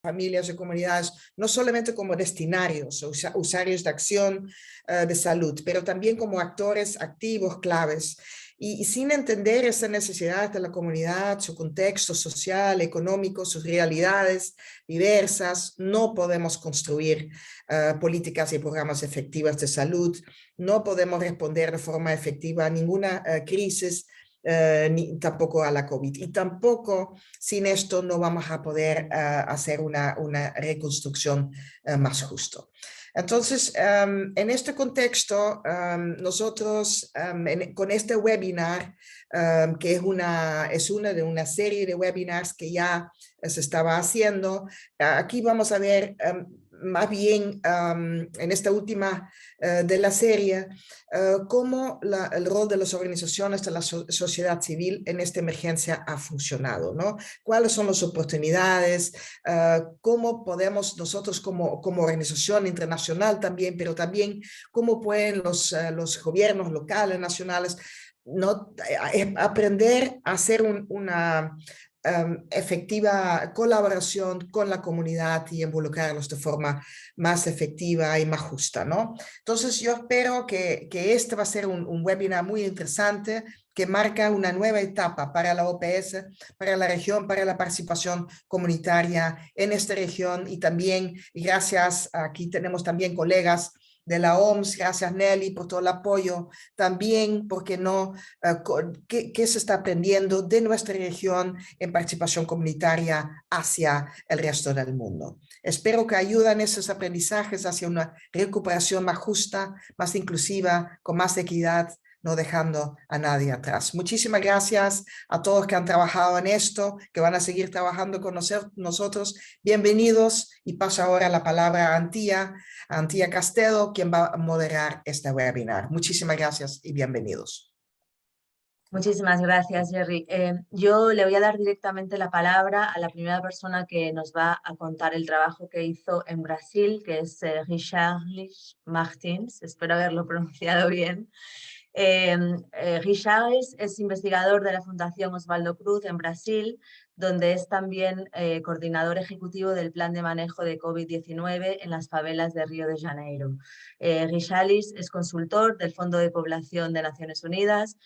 familias y comunidades, no solamente como destinarios o usuarios de acción de salud, pero también como actores activos claves. Y sin entender esas necesidades de la comunidad, su contexto social, económico, sus realidades diversas, no podemos construir políticas y programas efectivas de salud, no podemos responder de forma efectiva a ninguna crisis, ni tampoco a la COVID. Y tampoco sin esto no vamos a poder hacer una reconstrucción más justa. Entonces, en este contexto, nosotros con este webinar, que es una de una serie de webinars que ya se estaba haciendo, aquí vamos a ver más bien en esta última de la serie, cómo el rol de las organizaciones de la sociedad civil en esta emergencia ha funcionado, ¿no? ¿Cuáles son las oportunidades? ¿Cómo podemos nosotros como organización internacional también, pero también cómo pueden los gobiernos locales, nacionales, no, aprender a hacer una efectiva colaboración con la comunidad y involucrarlos de forma más efectiva y más justa, ¿no? Entonces yo espero que este va a ser un webinar muy interesante que marca una nueva etapa para la OPS, para la región, para la participación comunitaria en esta región y también gracias, aquí tenemos también colegas de la OMS, gracias Nelly por todo el apoyo, también, porque no, qué se está aprendiendo de nuestra región en participación comunitaria hacia el resto del mundo. Espero que ayuden esos aprendizajes hacia una recuperación más justa, más inclusiva, con más equidad, no dejando a nadie atrás. Muchísimas gracias a todos que han trabajado en esto, que van a seguir trabajando con nosotros. Bienvenidos y paso ahora la palabra a Antía Castedo, quien va a moderar este webinar. Muchísimas gracias y bienvenidos. Muchísimas gracias, Jerry. Yo le voy a dar directamente la palabra a la primera persona que nos va a contar el trabajo que hizo en Brasil, que es Richarlison Martins. Espero haberlo pronunciado bien. Richarlison es investigador de la Fundación Osvaldo Cruz en Brasil, donde es también coordinador ejecutivo del Plan de Manejo de COVID-19 en las favelas de Río de Janeiro. Richarlison es consultor del Fondo de Población de Naciones Unidas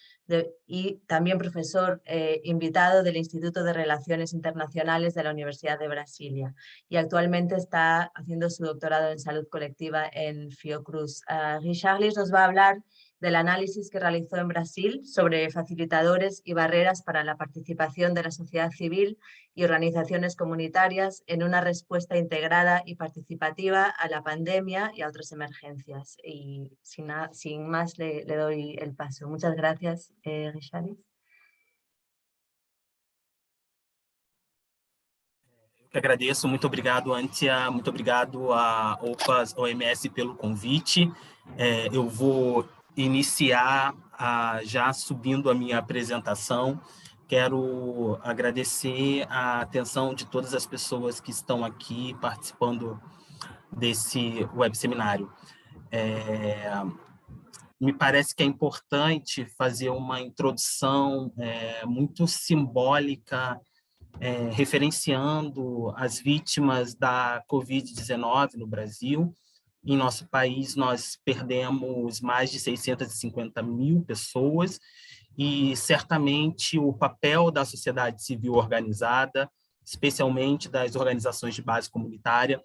y también profesor invitado del Instituto de Relaciones Internacionales de la Universidad de Brasilia. Y actualmente está haciendo su doctorado en salud colectiva en Fiocruz. Richarlison nos va a hablar del análisis que realizó en Brasil sobre facilitadores y barreras para la participación de la sociedad civil y organizaciones comunitarias en una respuesta integrada y participativa a la pandemia y a otras emergencias. Y sin más le doy el paso. Muchas gracias, Richarlison. Que agradeço, muito obrigado, Antia, muito obrigado a OMS pelo convite. Eu vou iniciar já subindo a minha apresentação. Quero agradecer a atenção de todas as pessoas que estão aqui participando desse web seminário. Me parece que é importante fazer uma introdução muito simbólica, referenciando as vítimas da Covid-19 no Brasil. Em nosso país, nós perdemos mais de 650 mil pessoas e, certamente, o papel da sociedade civil organizada, especialmente das organizações de base comunitária,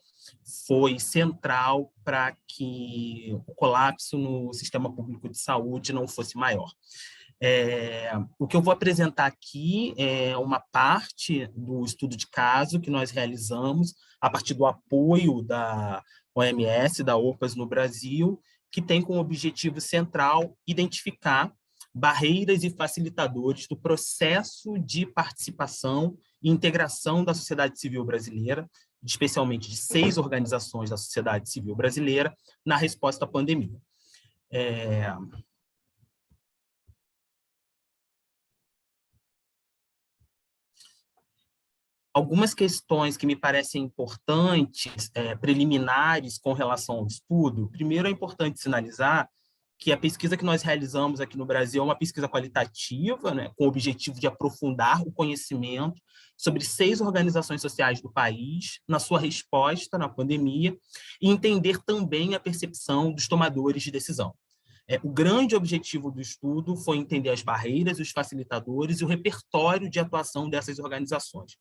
foi central para que o colapso no sistema público de saúde não fosse maior. O que eu vou apresentar aqui é uma parte do estudo de caso que nós realizamos a partir do apoio da OMS, da OPAS no Brasil, que tem como objetivo central identificar barreiras e facilitadores do processo de participação e integração da sociedade civil brasileira, especialmente de 6 organizações da sociedade civil brasileira, na resposta à pandemia. Algumas questões que me parecem importantes, preliminares com relação ao estudo. Primeiro, é importante sinalizar que a pesquisa que nós realizamos aqui no Brasil é uma pesquisa qualitativa, né, com o objetivo de aprofundar o conhecimento sobre 6 organizações sociais do país, na sua resposta na pandemia, e entender também a percepção dos tomadores de decisão. O grande objetivo do estudo foi entender as barreiras, os facilitadores e o repertório de atuação dessas organizações.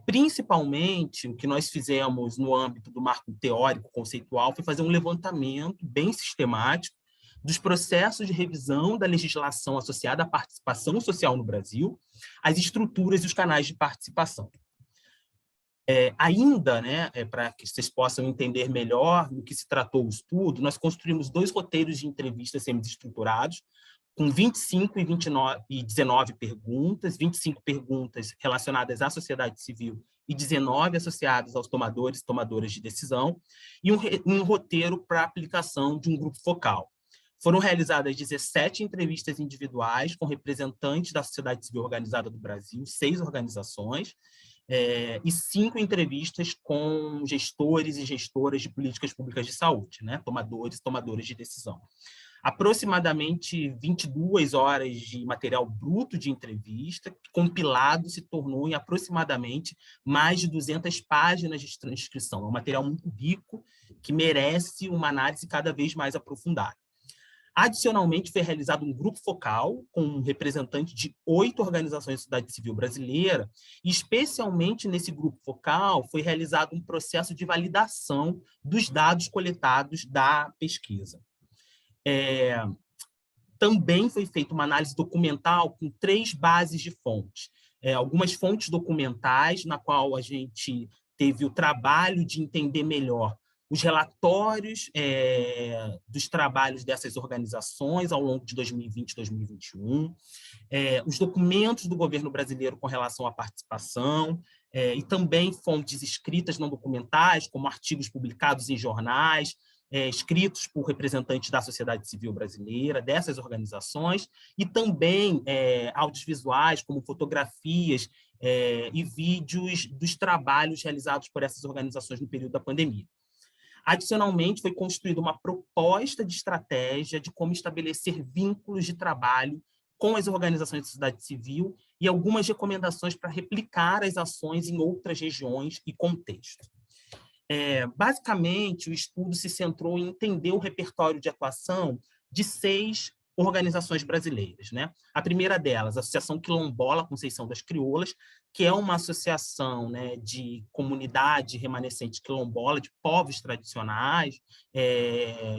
Principalmente, o que nós fizemos no âmbito do marco teórico conceitual foi fazer um levantamento bem sistemático dos processos de revisão da legislação associada à participação social no Brasil, as estruturas e os canais de participação. Ainda, né, para que vocês possam entender melhor do que se tratou o estudo, nós construímos 2 roteiros de entrevistas semi-estruturados, com 25 e 19 perguntas, 25 perguntas relacionadas à sociedade civil e 19 associadas aos tomadores e tomadoras de decisão, e um roteiro para aplicação de um grupo focal. Foram realizadas 17 entrevistas individuais com representantes da sociedade civil organizada do Brasil, 6 organizações, e 5 entrevistas com gestores e gestoras de políticas públicas de saúde, né? Tomadores e tomadoras de decisão. Aproximadamente 22 horas de material bruto de entrevista, compilado se tornou em aproximadamente mais de 200 páginas de transcrição. É um material muito rico, que merece uma análise cada vez mais aprofundada. Adicionalmente, foi realizado um grupo focal com um representante de 8 organizações da sociedade civil brasileira, e especialmente nesse grupo focal foi realizado um processo de validação dos dados coletados da pesquisa. Também foi feita uma análise documental com 3 bases de fontes. Algumas fontes documentais, na qual a gente teve o trabalho de entender melhor os relatórios dos trabalhos dessas organizações ao longo de 2020 e 2021, os documentos do governo brasileiro com relação à participação, e também fontes escritas não documentais, como artigos publicados em jornais, escritos por representantes da sociedade civil brasileira, dessas organizações, e também audiovisuais, como fotografias e vídeos dos trabalhos realizados por essas organizações no período da pandemia. Adicionalmente, foi construída uma proposta de estratégia de como estabelecer vínculos de trabalho com as organizações da sociedade civil e algumas recomendações para replicar as ações em outras regiões e contextos. Basicamente, o estudo se centrou em entender o repertório de atuação de 6 organizações brasileiras, né? A primeira delas, a Associação Quilombola Conceição das Crioulas, que é uma associação, né, de comunidade remanescente quilombola, de povos tradicionais,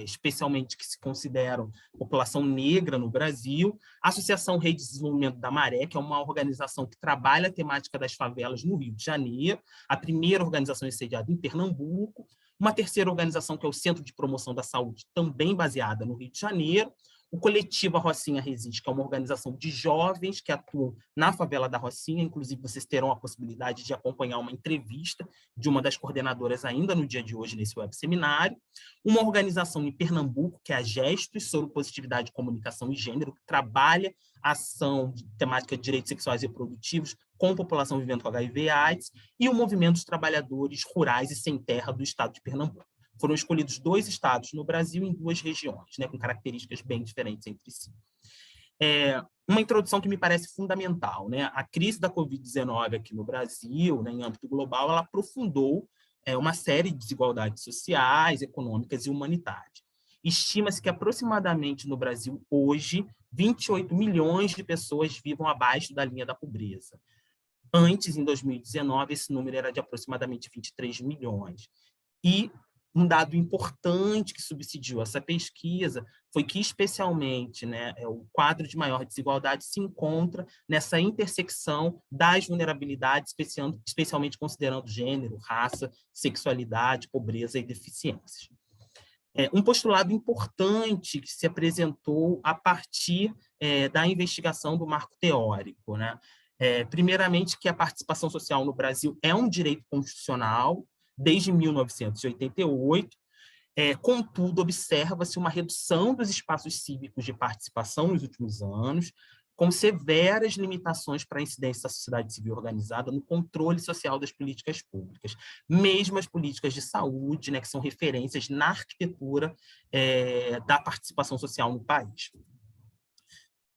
especialmente que se consideram população negra no Brasil. A Associação Rede de Desenvolvimento da Maré, que é uma organização que trabalha a temática das favelas no Rio de Janeiro, a primeira organização sediada em Pernambuco. Uma terceira organização, que é o Centro de Promoção da Saúde, também baseada no Rio de Janeiro. O coletivo A Rocinha Resiste, que é uma organização de jovens que atuam na favela da Rocinha. Inclusive, vocês terão a possibilidade de acompanhar uma entrevista de uma das coordenadoras ainda no dia de hoje, nesse web seminário. Uma organização em Pernambuco, que é a Gestos, Soropositividade, Comunicação e Gênero, que trabalha a ação de temática de direitos sexuais e reprodutivos com a população vivendo com HIV e AIDS, e o Movimento dos Trabalhadores Rurais e Sem Terra do Estado de Pernambuco. Foram escolhidos 2 estados no Brasil em 2 regiões, né, com características bem diferentes entre si. Uma introdução que me parece fundamental, né? A crise da Covid-19 aqui no Brasil, né, em âmbito global, ela aprofundou uma série de desigualdades sociais, econômicas e humanitárias. Estima-se que aproximadamente no Brasil, hoje, 28 milhões de pessoas vivam abaixo da linha da pobreza. Antes, em 2019, esse número era de aproximadamente 23 milhões. E um dado importante que subsidiou essa pesquisa foi que, especialmente, né, o quadro de maior desigualdade se encontra nessa intersecção das vulnerabilidades, especialmente considerando gênero, raça, sexualidade, pobreza e deficiências. Um postulado importante que se apresentou a partir da investigação do marco teórico, né? Primeiramente, que a participação social no Brasil é um direito constitucional desde 1988, contudo, observa-se uma redução dos espaços cívicos de participação nos últimos anos, com severas limitações para a incidência da sociedade civil organizada no controle social das políticas públicas, mesmo as políticas de saúde, né, que são referências na arquitetura da participação social no país.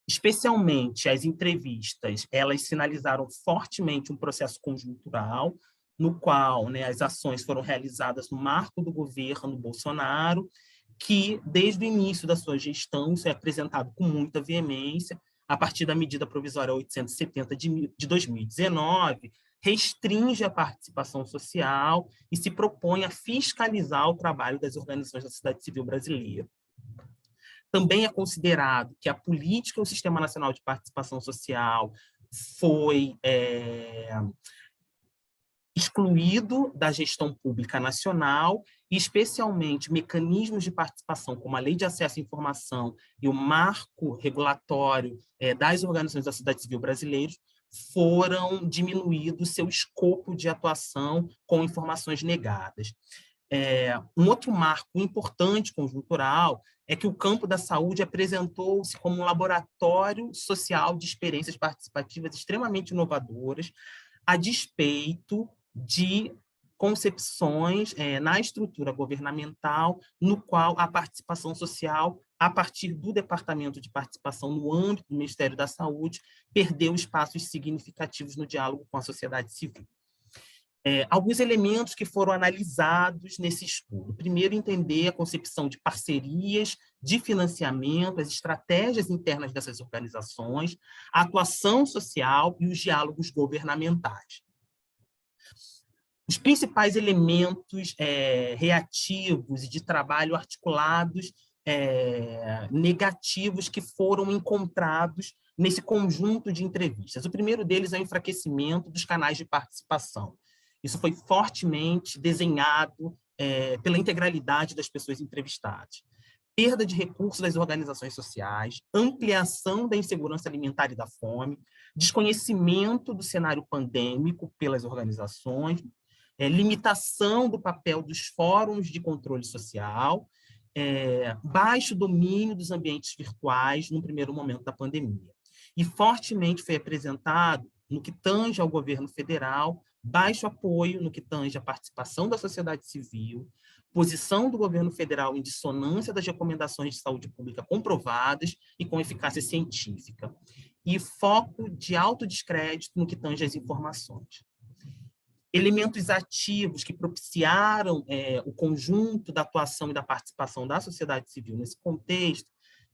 Especialmente as entrevistas, elas sinalizaram fortemente um processo conjuntural, no qual, né, as ações foram realizadas no marco do governo Bolsonaro, que, desde o início da sua gestão, isso é apresentado com muita veemência, a partir da medida provisória 870 de 2019, restringe a participação social e se propõe a fiscalizar o trabalho das organizações da sociedade civil brasileira. Também é considerado que a política e o Sistema Nacional de Participação Social foi excluído da gestão pública nacional, e especialmente mecanismos de participação, como a Lei de Acesso à Informação e o marco regulatório das organizações da sociedade civil brasileiras, foram diminuídos seu escopo de atuação com informações negadas. Um outro marco importante conjuntural é que o campo da saúde apresentou-se como um laboratório social de experiências participativas extremamente inovadoras, a despeito de concepções na estrutura governamental, no qual a participação social, a partir do Departamento de Participação no âmbito do Ministério da Saúde, perdeu espaços significativos no diálogo com a sociedade civil. Alguns elementos que foram analisados nesse estudo. Primeiro, entender a concepção de parcerias, de financiamento, as estratégias internas dessas organizações, a atuação social e os diálogos governamentais. Os principais elementos reativos e de trabalho articulados negativos que foram encontrados nesse conjunto de entrevistas. O primeiro deles é o enfraquecimento dos canais de participação. Isso foi fortemente desenhado pela integralidade das pessoas entrevistadas. Perda de recursos das organizações sociais, ampliação da insegurança alimentar e da fome, desconhecimento do cenário pandêmico pelas organizações, limitação do papel dos fóruns de controle social, baixo domínio dos ambientes virtuais no primeiro momento da pandemia. E fortemente foi apresentado, no que tange ao governo federal, baixo apoio no que tange à participação da sociedade civil, posição do governo federal em dissonância das recomendações de saúde pública comprovadas e com eficácia científica, e foco de autodescrédito no que tange às informações. Elementos ativos que propiciaram o conjunto da atuação e da participação da sociedade civil nesse contexto,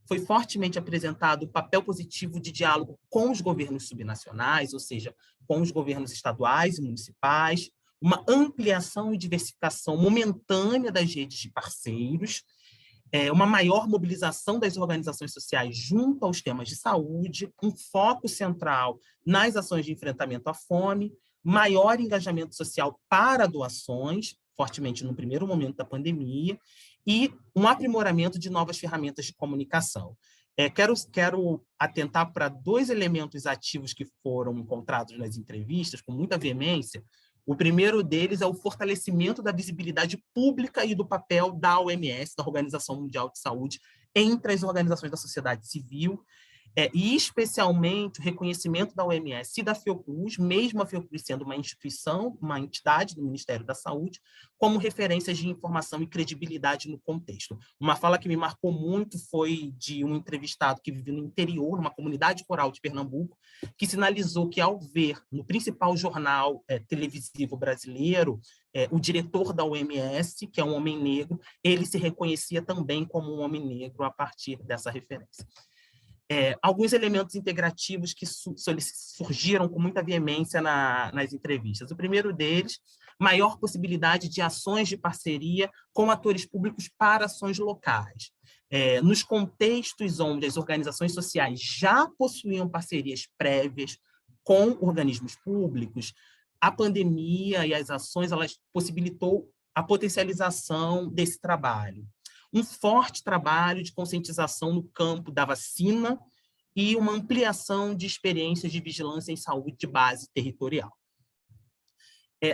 foi fortemente apresentado o papel positivo de diálogo com os governos subnacionais, ou seja, com os governos estaduais e municipais, uma ampliação e diversificação momentânea das redes de parceiros, uma maior mobilização das organizações sociais junto aos temas de saúde, um foco central nas ações de enfrentamento à fome, maior engajamento social para doações, fortemente no primeiro momento da pandemia, e um aprimoramento de novas ferramentas de comunicação. Quero atentar para dois elementos ativos que foram encontrados nas entrevistas, com muita veemência. O primeiro deles é o fortalecimento da visibilidade pública e do papel da OMS, da Organização Mundial de Saúde, entre as organizações da sociedade civil, e especialmente o reconhecimento da OMS e da Fiocruz, mesmo a Fiocruz sendo uma instituição, uma entidade do Ministério da Saúde, como referências de informação e credibilidade no contexto. Uma fala que me marcou muito foi de um entrevistado que vive no interior, numa comunidade rural de Pernambuco, que sinalizou que, ao ver no principal jornal televisivo brasileiro o diretor da OMS, que é um homem negro, ele se reconhecia também como um homem negro a partir dessa referência. Alguns elementos integrativos que surgiram com muita veemência nas entrevistas. O primeiro deles, maior possibilidade de ações de parceria com atores públicos para ações locais. Nos contextos onde as organizações sociais já possuíam parcerias prévias com organismos públicos, a pandemia e as ações elas possibilitou a potencialização desse trabalho. Um forte trabalho de conscientização no campo da vacina e uma ampliação de experiências de vigilância em saúde de base territorial.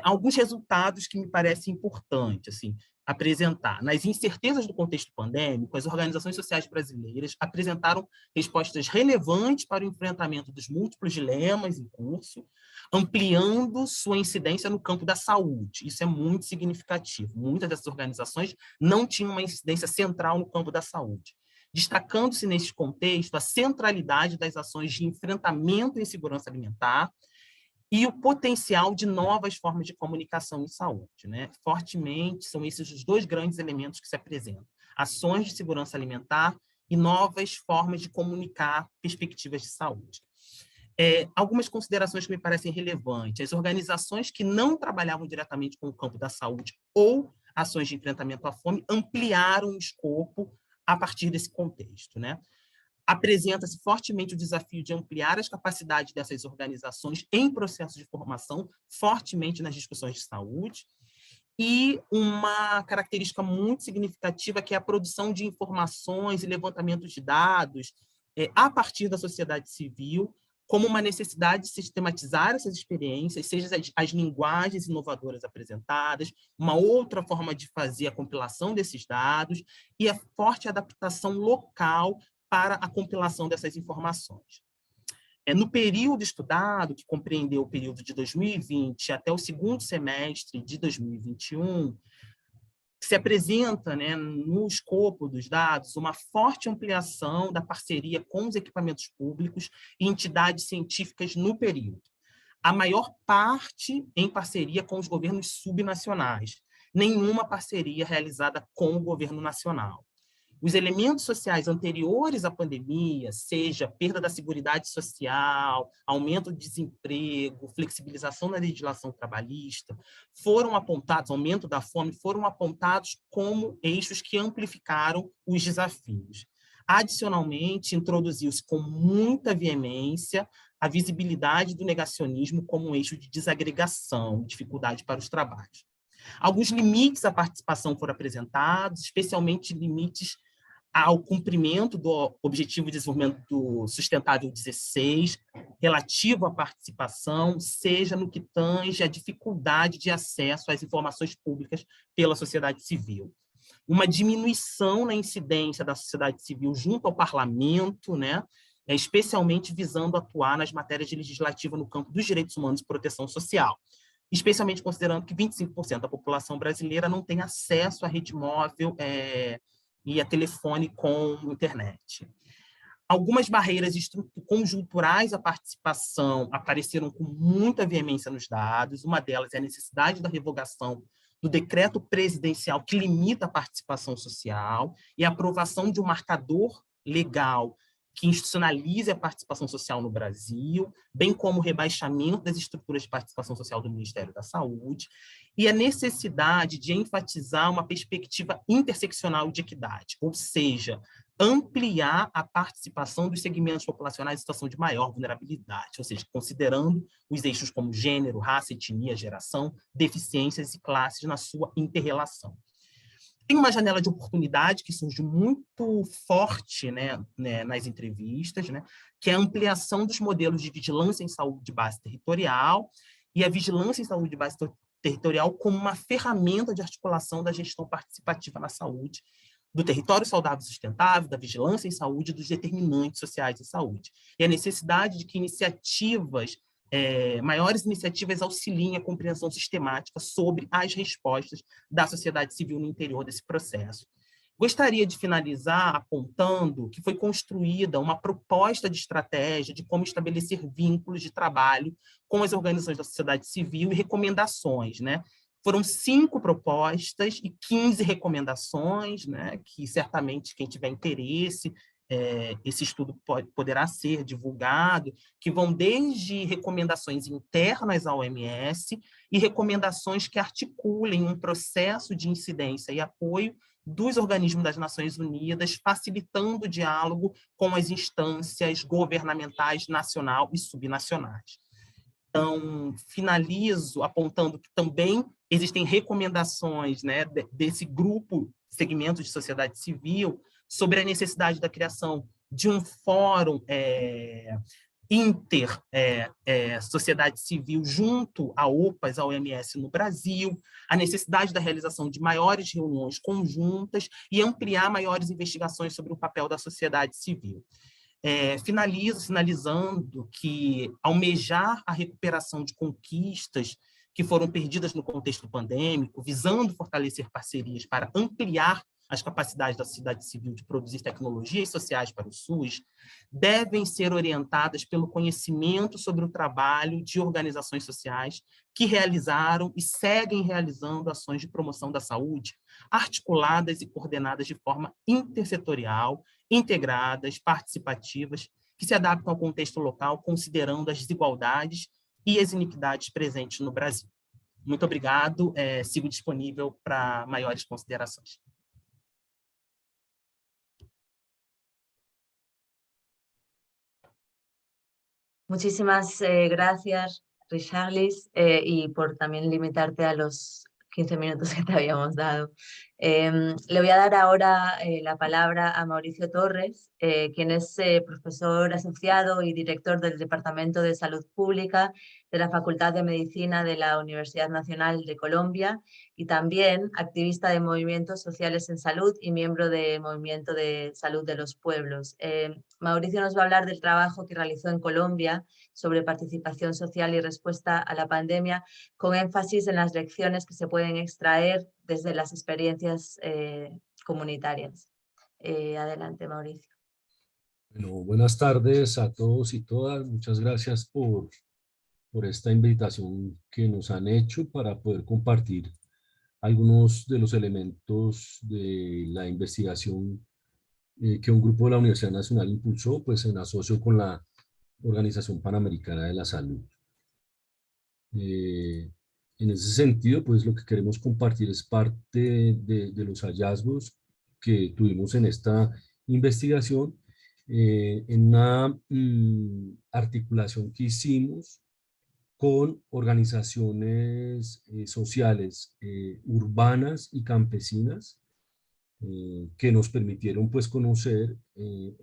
Alguns resultados que me parecem importantes assim, apresentar. Nas incertezas do contexto pandêmico, as organizações sociais brasileiras apresentaram respostas relevantes para o enfrentamento dos múltiplos dilemas em curso, ampliando sua incidência no campo da saúde. Isso é muito significativo. Muitas dessas organizações não tinham uma incidência central no campo da saúde, destacando-se nesse contexto a centralidade das ações de enfrentamento à insegurança alimentar e o potencial de novas formas de comunicação em saúde, né? Fortemente, são esses os dois grandes elementos que se apresentam. Ações de segurança alimentar e novas formas de comunicar perspectivas de saúde. Algumas considerações que me parecem relevantes. As organizações que não trabalhavam diretamente com o campo da saúde ou ações de enfrentamento à fome ampliaram o escopo a partir desse contexto, né? Apresenta-se fortemente o desafio de ampliar as capacidades dessas organizações em processo de formação, fortemente nas discussões de saúde, e uma característica muito significativa que é a produção de informações e levantamento de dados a partir da sociedade civil, como uma necessidade de sistematizar essas experiências, seja as linguagens inovadoras apresentadas, uma outra forma de fazer a compilação desses dados e a forte adaptação local para a compilação dessas informações. No período estudado, que compreendeu o período de 2020 até o segundo semestre de 2021, se apresenta, né, no escopo dos dados, uma forte ampliação da parceria com os equipamentos públicos e entidades científicas no período. A maior parte em parceria com os governos subnacionais, nenhuma parceria realizada com o governo nacional. Os elementos sociais anteriores à pandemia, seja perda da seguridade social, aumento do desemprego, flexibilização da legislação trabalhista, foram apontados, aumento da fome, foram apontados como eixos que amplificaram os desafios. Adicionalmente, introduziu-se com muita veemência a visibilidade do negacionismo como um eixo de desagregação, dificuldade para os trabalhos. Alguns limites à participação foram apresentados, especialmente limites ao cumprimento do Objetivo de Desenvolvimento Sustentável 16, relativo à participação, seja no que tange à dificuldade de acesso às informações públicas pela sociedade civil. Uma diminuição na incidência da sociedade civil junto ao parlamento, né, especialmente visando atuar nas matérias de legislativa no campo dos direitos humanos e proteção social, especialmente considerando que 25% da população brasileira não tem acesso à rede móvel e a telefone com internet. Algumas barreiras conjunturais à participação apareceram com muita veemência nos dados. Uma delas é a necessidade da revogação do decreto presidencial que limita a participação social e a aprovação de um marcador legal que institucionalize a participação social no Brasil, bem como o rebaixamento das estruturas de participação social do Ministério da Saúde, e a necessidade de enfatizar uma perspectiva interseccional de equidade, ou seja, ampliar a participação dos segmentos populacionais em situação de maior vulnerabilidade, ou seja, considerando os eixos como gênero, raça, etnia, geração, deficiências e classes na sua interrelação. Tem uma janela de oportunidade que surge muito forte, né, nas entrevistas, né, que é a ampliação dos modelos de vigilância em saúde de base territorial e a vigilância em saúde de base territorial como uma ferramenta de articulação da gestão participativa na saúde, do território saudável e sustentável, da vigilância em saúde e dos determinantes sociais em saúde. E a necessidade de que maiores iniciativas auxiliem a compreensão sistemática sobre as respostas da sociedade civil no interior desse processo. Gostaria de finalizar apontando que foi construída uma proposta de estratégia de como estabelecer vínculos de trabalho com as organizações da sociedade civil e recomendações, né? Foram 5 propostas e 15 recomendações, né? Que certamente quem tiver interesse, esse estudo poderá ser divulgado, que vão desde recomendações internas à OMS e recomendações que articulem um processo de incidência e apoio dos organismos das Nações Unidas, facilitando o diálogo com as instâncias governamentais nacional e subnacionais. Então, finalizo apontando que também existem recomendações, né, desse grupo, segmento de sociedade civil, sobre a necessidade da criação de um fórum sociedade civil junto à OPAS, à OMS no Brasil, a necessidade da realização de maiores reuniões conjuntas e ampliar maiores investigações sobre o papel da sociedade civil. Finalizando que almejar a recuperação de conquistas que foram perdidas no contexto pandêmico, visando fortalecer parcerias para ampliar as capacidades da sociedade civil de produzir tecnologias sociais para o SUS, devem ser orientadas pelo conhecimento sobre o trabalho de organizações sociais que realizaram e seguem realizando ações de promoção da saúde, articuladas e coordenadas de forma intersetorial, integradas, participativas, que se adaptam ao contexto local, considerando as desigualdades e as iniquidades presentes no Brasil. Muito obrigado, sigo disponível para maiores considerações. Muchísimas gracias, Richarlis, y por también limitarte a los 15 minutos que te habíamos dado. Le voy a dar ahora la palabra a Mauricio Torres, quien es profesor asociado y director del Departamento de Salud Pública de la Facultad de Medicina de la Universidad Nacional de Colombia y también activista de movimientos sociales en salud y miembro del Movimiento de Salud de los Pueblos. Mauricio nos va a hablar del trabajo que realizó en Colombia sobre participación social y respuesta a la pandemia, con énfasis en las lecciones que se pueden extraer desde las experiencias comunitarias. Adelante, Mauricio. Bueno, buenas tardes a todos y todas. Muchas gracias por esta invitación que nos han hecho para poder compartir algunos de los elementos de la investigación que un grupo de la Universidad Nacional impulsó, pues en asocio con la Organización Panamericana de la Salud. En ese sentido, pues lo que queremos compartir es parte de los hallazgos que tuvimos en esta investigación, en una articulación que hicimos con organizaciones sociales urbanas y campesinas que nos permitieron pues conocer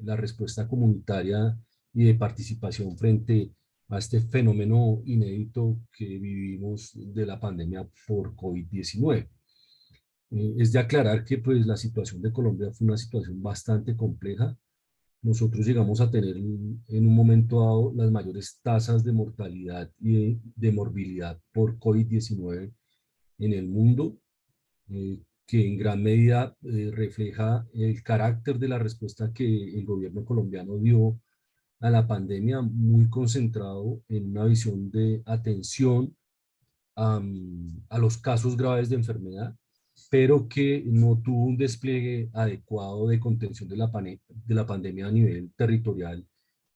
la respuesta comunitaria y de participación frente a este fenómeno inédito que vivimos de la pandemia por COVID-19. Es de aclarar que pues la situación de Colombia fue una situación bastante compleja. Nosotros llegamos a tener en un momento dado las mayores tasas de mortalidad y de morbilidad por COVID-19 en el mundo, que en gran medida refleja el carácter de la respuesta que el gobierno colombiano dio a la pandemia, muy concentrado en una visión de atención a los casos graves de enfermedad, pero que no tuvo un despliegue adecuado de contención de la pandemia a nivel territorial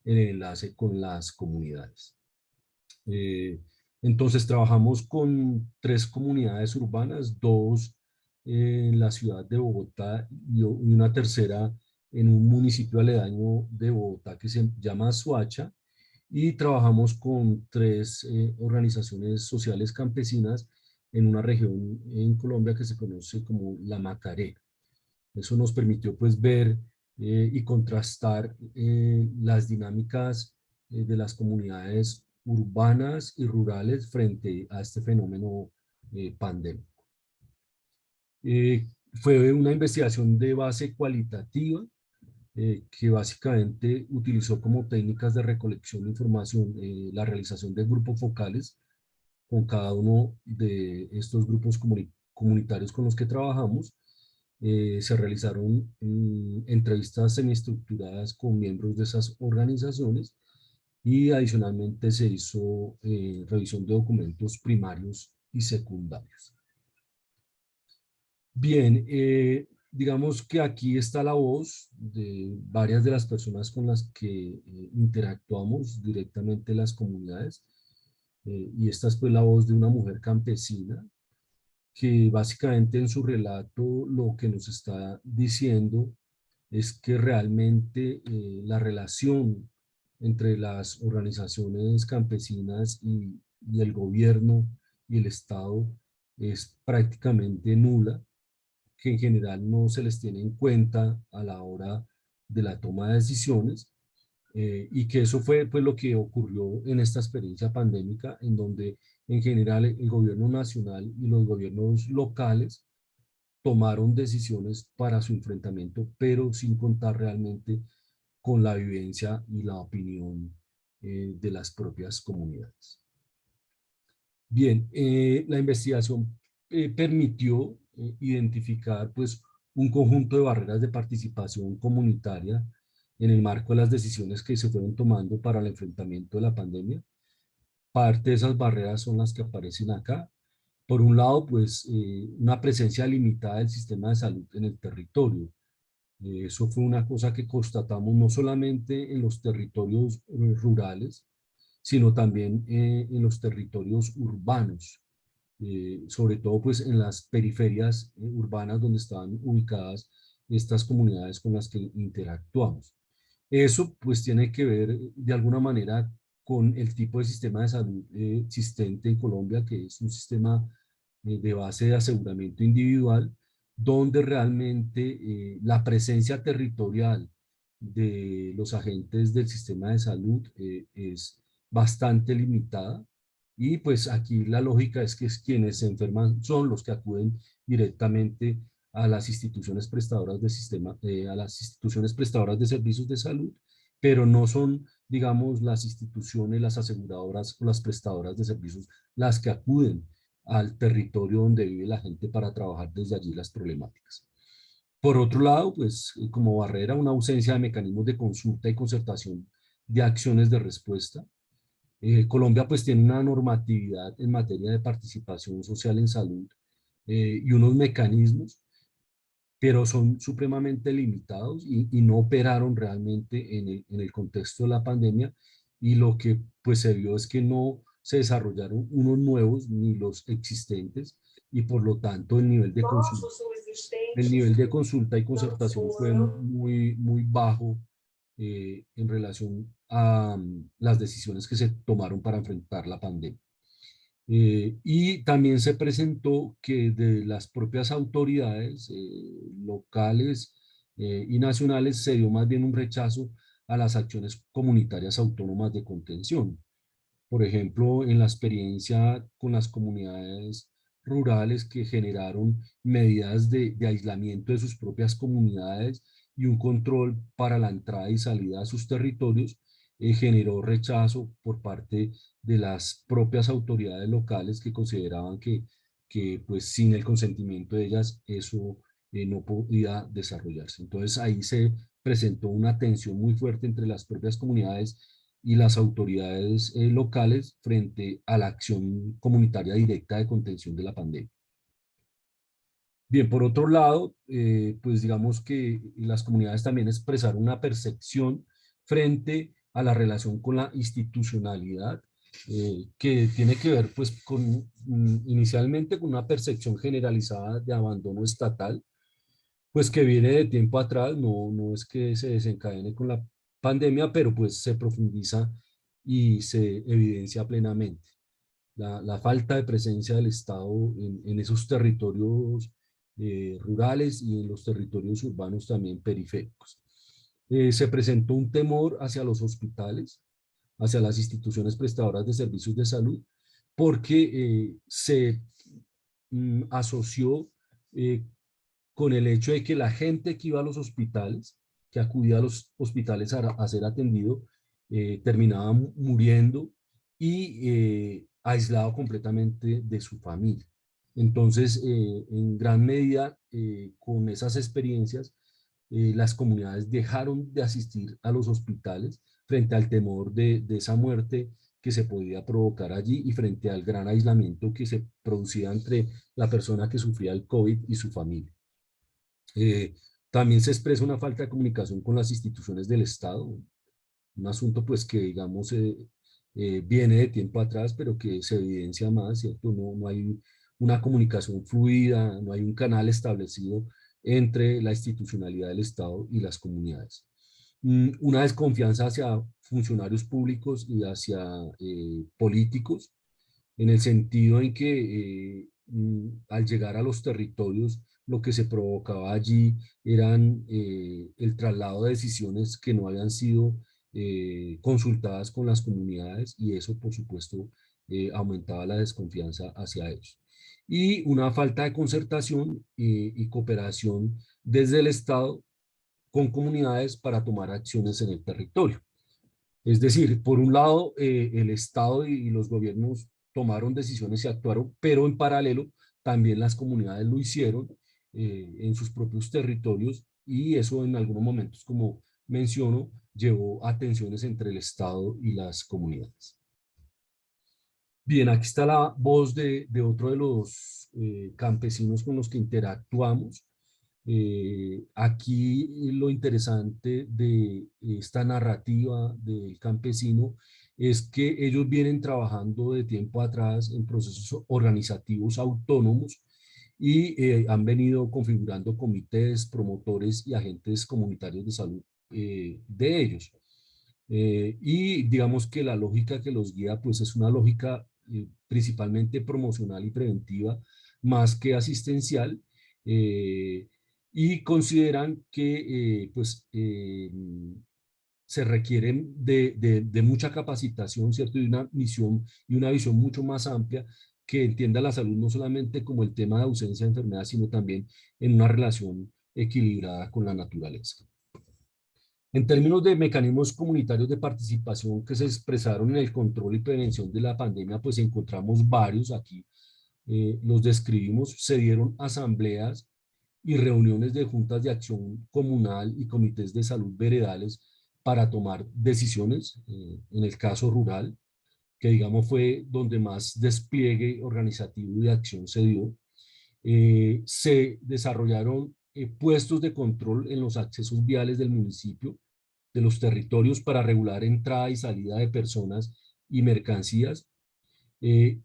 en el enlace con las comunidades. Entonces trabajamos con 3 comunidades urbanas, 2 en la ciudad de Bogotá y una tercera en un municipio aledaño de Bogotá que se llama Soacha, y trabajamos con 3 organizaciones sociales campesinas en una región en Colombia que se conoce como La Macarena. Eso nos permitió pues ver y contrastar las dinámicas de las comunidades urbanas y rurales frente a este fenómeno pandémico. Fue una investigación de base cualitativa que básicamente utilizó como técnicas de recolección de información la realización de grupos focales con cada uno de estos grupos comunitarios con los que trabajamos. Se realizaron entrevistas semiestructuradas con miembros de esas organizaciones y adicionalmente se hizo revisión de documentos primarios y secundarios. Bien, digamos que aquí está la voz de varias de las personas con las que interactuamos directamente en las comunidades, y esta es pues la voz de una mujer campesina que básicamente en su relato lo que nos está diciendo es que realmente la relación entre las organizaciones campesinas y el gobierno y el Estado es prácticamente nula, que en general no se les tiene en cuenta a la hora de la toma de decisiones, y que eso fue pues lo que ocurrió en esta experiencia pandémica, en donde en general el gobierno nacional y los gobiernos locales tomaron decisiones para su enfrentamiento, pero sin contar realmente con la vivencia y la opinión de las propias comunidades. Bien, la investigación permitió identificar pues un conjunto de barreras de participación comunitaria en el marco de las decisiones que se fueron tomando para el enfrentamiento de la pandemia. Parte de esas barreras son las que aparecen acá. Por un lado, pues una presencia limitada del sistema de salud en el territorio. Eso fue una cosa que constatamos no solamente en los territorios rurales, sino también en los territorios urbanos, sobre todo pues en las periferias urbanas donde estaban ubicadas estas comunidades con las que interactuamos. Eso pues tiene que ver de alguna manera con el tipo de sistema de salud existente en Colombia, que es un sistema de base de aseguramiento individual, donde realmente la presencia territorial de los agentes del sistema de salud es bastante limitada. Y pues aquí la lógica es que quienes se enferman son los que acuden directamente a las instituciones prestadoras de sistema, a las instituciones prestadoras de servicios de salud, pero no son, digamos, las instituciones, las aseguradoras o las prestadoras de servicios las que acuden al territorio donde vive la gente para trabajar desde allí las problemáticas. Por otro lado, pues como barrera, una ausencia de mecanismos de consulta y concertación de acciones de respuesta. Colombia pues tiene una normatividad en materia de participación social en salud y unos mecanismos, pero son supremamente limitados y no operaron realmente en el contexto de la pandemia, y lo que pues se vio es que no se desarrollaron unos nuevos ni los existentes, y por lo tanto el nivel de consulta y concertación fue muy bajo en relación a las decisiones que se tomaron para enfrentar la pandemia. Y también se presentó que de las propias autoridades locales y nacionales se dio más bien un rechazo a las acciones comunitarias autónomas de contención. Por ejemplo, en la experiencia con las comunidades rurales que generaron medidas de aislamiento de sus propias comunidades y un control para la entrada y salida a sus territorios, generó rechazo por parte de las propias autoridades locales que consideraban que pues sin el consentimiento de ellas eso no podía desarrollarse. Entonces ahí se presentó una tensión muy fuerte entre las propias comunidades y las autoridades locales frente a la acción comunitaria directa de contención de la pandemia. Bien, por otro lado, pues digamos que las comunidades también expresaron una percepción frente a la relación con la institucionalidad, que tiene que ver pues con inicialmente con una percepción generalizada de abandono estatal, pues que viene de tiempo atrás, no es que se desencadene con la pandemia, pero pues se profundiza y se evidencia plenamente. La falta de presencia del Estado en esos territorios rurales y en los territorios urbanos también periféricos. Se presentó un temor hacia los hospitales, hacia las instituciones prestadoras de servicios de salud, porque se asoció con el hecho de que la gente que iba a los hospitales, que acudía a los hospitales a ser atendido, terminaba muriendo y aislado completamente de su familia. Entonces, en gran medida, con esas experiencias, las comunidades dejaron de asistir a los hospitales frente al temor de esa muerte que se podía provocar allí y frente al gran aislamiento que se producía entre la persona que sufría el COVID y su familia. También se expresa una falta de comunicación con las instituciones del Estado, un asunto pues que digamos viene de tiempo atrás, pero que se evidencia más, ¿cierto? No hay una comunicación fluida, no hay un canal establecido entre la institucionalidad del Estado y las comunidades. Una desconfianza hacia funcionarios públicos y hacia políticos, en el sentido en que al llegar a los territorios lo que se provocaba allí eran el traslado de decisiones que no habían sido consultadas con las comunidades, y eso, por supuesto, aumentaba la desconfianza hacia ellos. Y una falta de concertación y cooperación desde el Estado con comunidades para tomar acciones en el territorio. Es decir, por un lado, el Estado y los gobiernos tomaron decisiones y actuaron, pero en paralelo también las comunidades lo hicieron en sus propios territorios, y eso en algunos momentos, como menciono, llevó a tensiones entre el Estado y las comunidades. Bien, aquí está la voz de otro de los campesinos con los que interactuamos. Aquí lo interesante de esta narrativa del campesino es que ellos vienen trabajando de tiempo atrás en procesos organizativos autónomos, y han venido configurando comités, promotores y agentes comunitarios de salud de ellos. Y digamos que la lógica que los guía pues es una lógica principalmente promocional y preventiva más que asistencial, y consideran que se requieren de mucha capacitación, ¿cierto? Y una misión y una visión mucho más amplia que entienda la salud no solamente como el tema de ausencia de enfermedad, sino también en una relación equilibrada con la naturaleza. En términos de mecanismos comunitarios de participación que se expresaron en el control y prevención de la pandemia, pues encontramos varios aquí, los describimos. Se dieron asambleas y reuniones de juntas de acción comunal y comités de salud veredales para tomar decisiones, en el caso rural, que digamos fue donde más despliegue organizativo y de acción se dio. Se desarrollaron puestos de control en los accesos viales del municipio, de los territorios, para regular entrada y salida de personas y mercancías.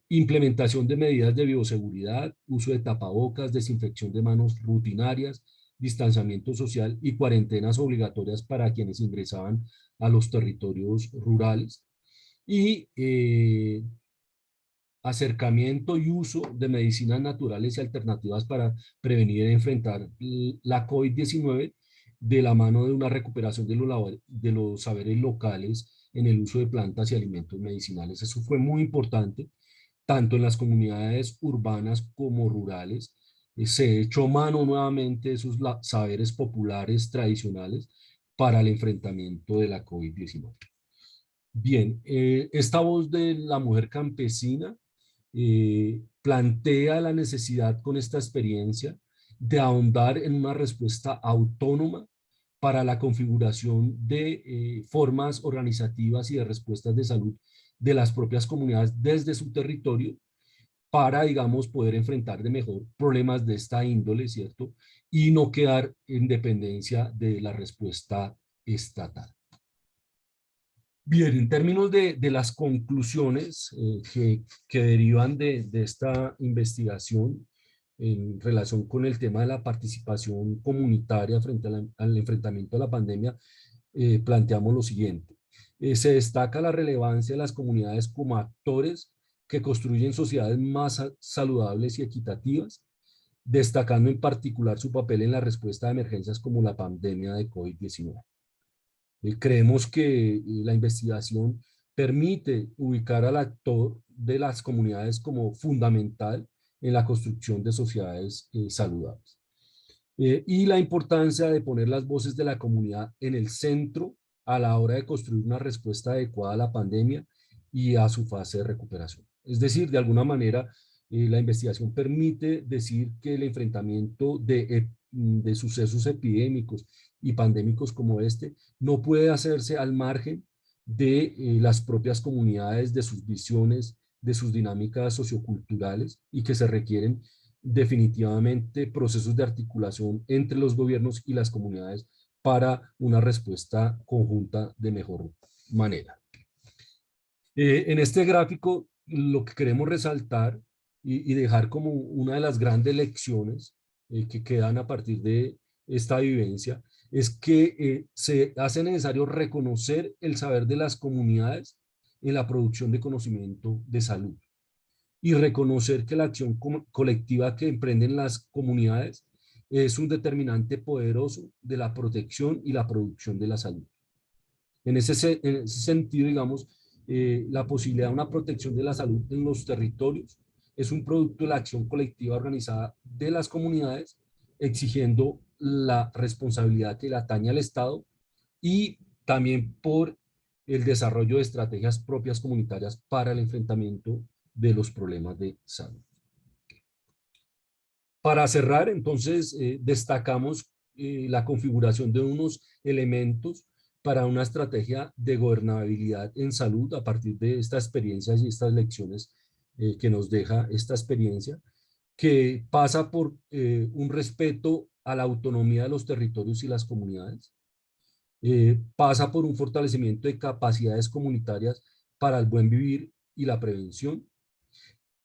Implementación de medidas de bioseguridad, uso de tapabocas, desinfección de manos rutinarias, distanciamiento social y cuarentenas obligatorias para quienes ingresaban a los territorios rurales. Y acercamiento y uso de medicinas naturales y alternativas para prevenir e enfrentar la COVID-19, de la mano de una recuperación de los saberes locales en el uso de plantas y alimentos medicinales. Eso fue muy importante, tanto en las comunidades urbanas como rurales. Se echó mano nuevamente de esos saberes populares tradicionales para el enfrentamiento de la COVID-19. Bien, esta voz de la mujer campesina plantea la necesidad con esta experiencia de ahondar en una respuesta autónoma para la configuración de formas organizativas y de respuestas de salud de las propias comunidades desde su territorio, para, digamos, poder enfrentar de mejor problemas de esta índole, ¿cierto? Y no quedar en dependencia de la respuesta estatal. Bien, en términos de las conclusiones que derivan de esta investigación en relación con el tema de la participación comunitaria frente al enfrentamiento a la pandemia, planteamos lo siguiente. Se destaca la relevancia de las comunidades como actores que construyen sociedades más saludables y equitativas, destacando en particular su papel en la respuesta a emergencias como la pandemia de COVID-19. Creemos que la investigación permite ubicar al actor de las comunidades como fundamental en la construcción de sociedades saludables. Y la importancia de poner las voces de la comunidad en el centro a la hora de construir una respuesta adecuada a la pandemia y a su fase de recuperación. Es decir, de alguna manera, la investigación permite decir que el enfrentamiento de sucesos epidémicos y pandémicos como este no puede hacerse al margen de las propias comunidades, de sus visiones, de sus dinámicas socioculturales, y que se requieren definitivamente procesos de articulación entre los gobiernos y las comunidades para una respuesta conjunta de mejor manera. En este gráfico lo que queremos resaltar y dejar como una de las grandes lecciones que quedan a partir de esta vivencia es que se hace necesario reconocer el saber de las comunidades en la producción de conocimiento de salud, y reconocer que la acción colectiva que emprenden las comunidades es un determinante poderoso de la protección y la producción de la salud. En ese sentido, digamos, la posibilidad de una protección de la salud en los territorios es un producto de la acción colectiva organizada de las comunidades, exigiendo la responsabilidad que le atañe al Estado y también por el desarrollo de estrategias propias comunitarias para el enfrentamiento de los problemas de salud. Para cerrar, entonces, destacamos la configuración de unos elementos para una estrategia de gobernabilidad en salud a partir de estas experiencias y estas lecciones que nos deja esta experiencia, que pasa por un respeto a la autonomía de los territorios y las comunidades, pasa por un fortalecimiento de capacidades comunitarias para el buen vivir y la prevención,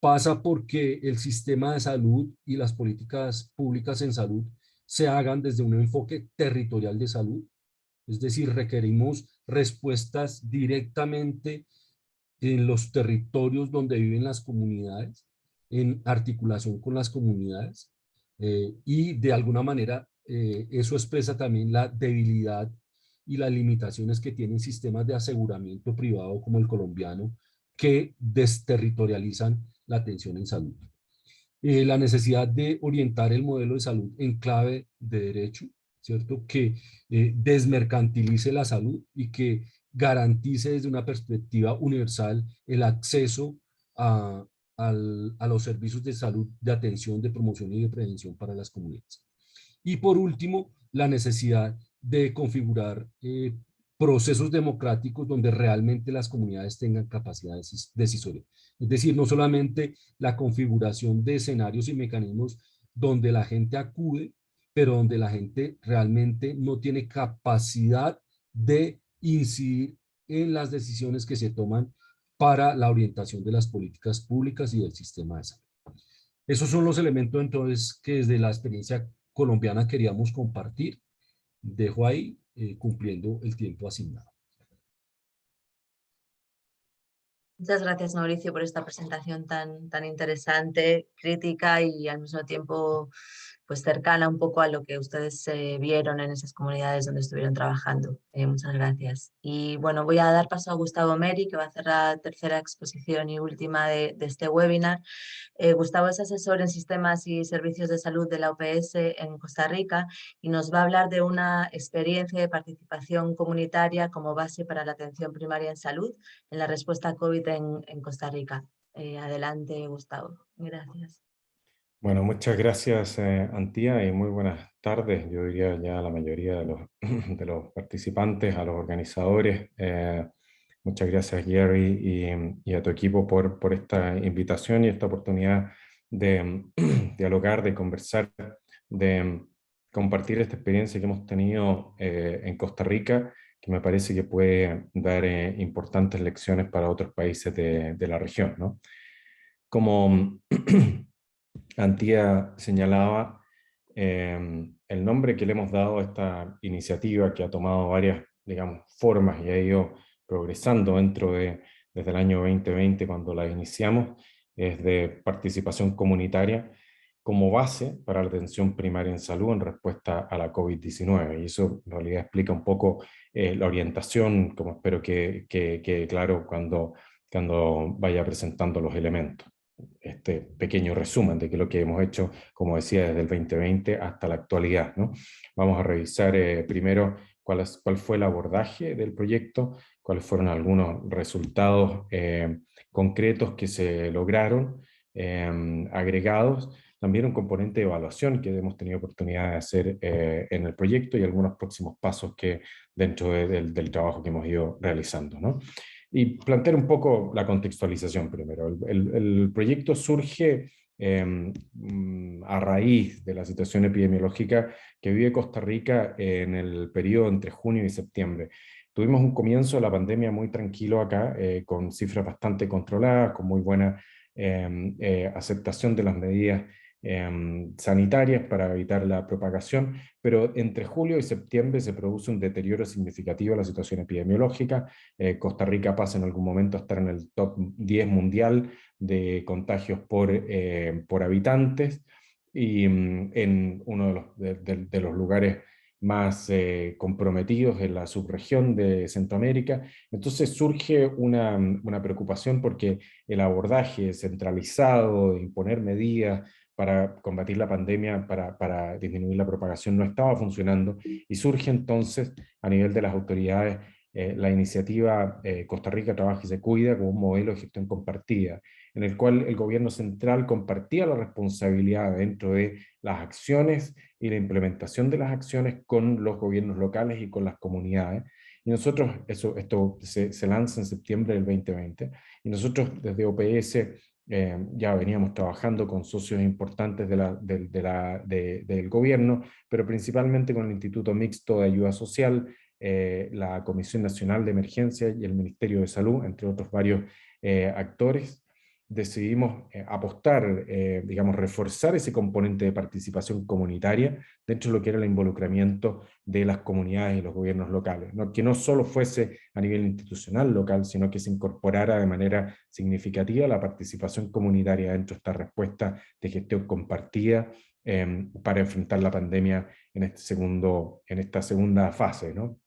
pasa porque el sistema de salud y las políticas públicas en salud se hagan desde un enfoque territorial de salud, es decir, requerimos respuestas directamente en los territorios donde viven las comunidades, en articulación con las comunidades, y de alguna manera eso expresa también la debilidad y las limitaciones que tienen sistemas de aseguramiento privado como el colombiano, que desterritorializan la atención en salud. La necesidad de orientar el modelo de salud en clave de derecho, ¿cierto? Que desmercantilice la salud y que garantice desde una perspectiva universal el acceso a los servicios de salud, de atención, de promoción y de prevención para las comunidades. Y por último, la necesidad de configurar procesos democráticos donde realmente las comunidades tengan capacidad decisoria. Es decir, no solamente la configuración de escenarios y mecanismos donde la gente acude, pero donde la gente realmente no tiene capacidad de incidir en las decisiones que se toman para la orientación de las políticas públicas y del sistema de salud. Esos son los elementos entonces que desde la experiencia colombiana queríamos compartir. Dejo ahí cumpliendo el tiempo asignado. Muchas gracias, Mauricio, por esta presentación tan interesante, crítica y al mismo tiempo pues cercana un poco a lo que ustedes vieron en esas comunidades donde estuvieron trabajando. Muchas gracias. Y bueno, voy a dar paso a Gustavo Meri, que va a hacer la tercera exposición y última de este webinar. Gustavo es asesor en sistemas y servicios de salud de la OPS en Costa Rica y nos va a hablar de una experiencia de participación comunitaria como base para la atención primaria en salud en la respuesta a COVID en Costa Rica. Adelante, Gustavo. Gracias. Bueno, muchas gracias, Antía, y muy buenas tardes. Yo diría ya a la mayoría de de los participantes, a los organizadores. Muchas gracias, Gary, y a tu equipo por esta invitación y esta oportunidad de dialogar, de conversar, de compartir esta experiencia que hemos tenido en Costa Rica, que me parece que puede dar importantes lecciones para otros países de la región, ¿no? Como Antía señalaba, el nombre que le hemos dado a esta iniciativa, que ha tomado varias, digamos, formas y ha ido progresando desde el año 2020, cuando la iniciamos, es de participación comunitaria como base para la atención primaria en salud en respuesta a la COVID-19. Y eso en realidad explica un poco la orientación, como espero que quede claro cuando vaya presentando los elementos. Este pequeño resumen de que lo que hemos hecho, como decía, desde el 2020 hasta la actualidad, ¿no? Vamos a revisar primero cuál fue el abordaje del proyecto, cuáles fueron algunos resultados concretos que se lograron, agregados, también un componente de evaluación que hemos tenido oportunidad de hacer en el proyecto y algunos próximos pasos que dentro del trabajo que hemos ido realizando, ¿no? Y plantear un poco la contextualización primero. El proyecto surge a raíz de la situación epidemiológica que vive Costa Rica en el periodo entre junio y septiembre. Tuvimos un comienzo de la pandemia muy tranquilo acá, con cifras bastante controladas, con muy buena aceptación de las medidas sanitarias para evitar la propagación, pero entre julio y septiembre se produce un deterioro significativo de la situación epidemiológica. Costa Rica pasa en algún momento a estar en el top 10 mundial de contagios por habitantes, y en uno de los lugares más comprometidos en la subregión de Centroamérica. Entonces surge una preocupación porque el abordaje centralizado de imponer medidas para combatir la pandemia, para disminuir la propagación, no estaba funcionando, y surge entonces a nivel de las autoridades la iniciativa Costa Rica Trabaja y se Cuida como un modelo de gestión compartida, en el cual el gobierno central compartía la responsabilidad dentro de las acciones y la implementación de las acciones con los gobiernos locales y con las comunidades. Y nosotros, esto se lanza en septiembre del 2020, y nosotros desde OPS ya veníamos trabajando con socios importantes del gobierno, pero principalmente con el Instituto Mixto de Ayuda Social, la Comisión Nacional de Emergencia y el Ministerio de Salud, entre otros varios actores. Decidimos apostar, digamos, reforzar ese componente de participación comunitaria dentro de lo que era el involucramiento de las comunidades y los gobiernos locales, ¿no? Que no solo fuese a nivel institucional local, sino que se incorporara de manera significativa la participación comunitaria dentro de esta respuesta de gestión compartida para enfrentar la pandemia en esta segunda fase, ¿no?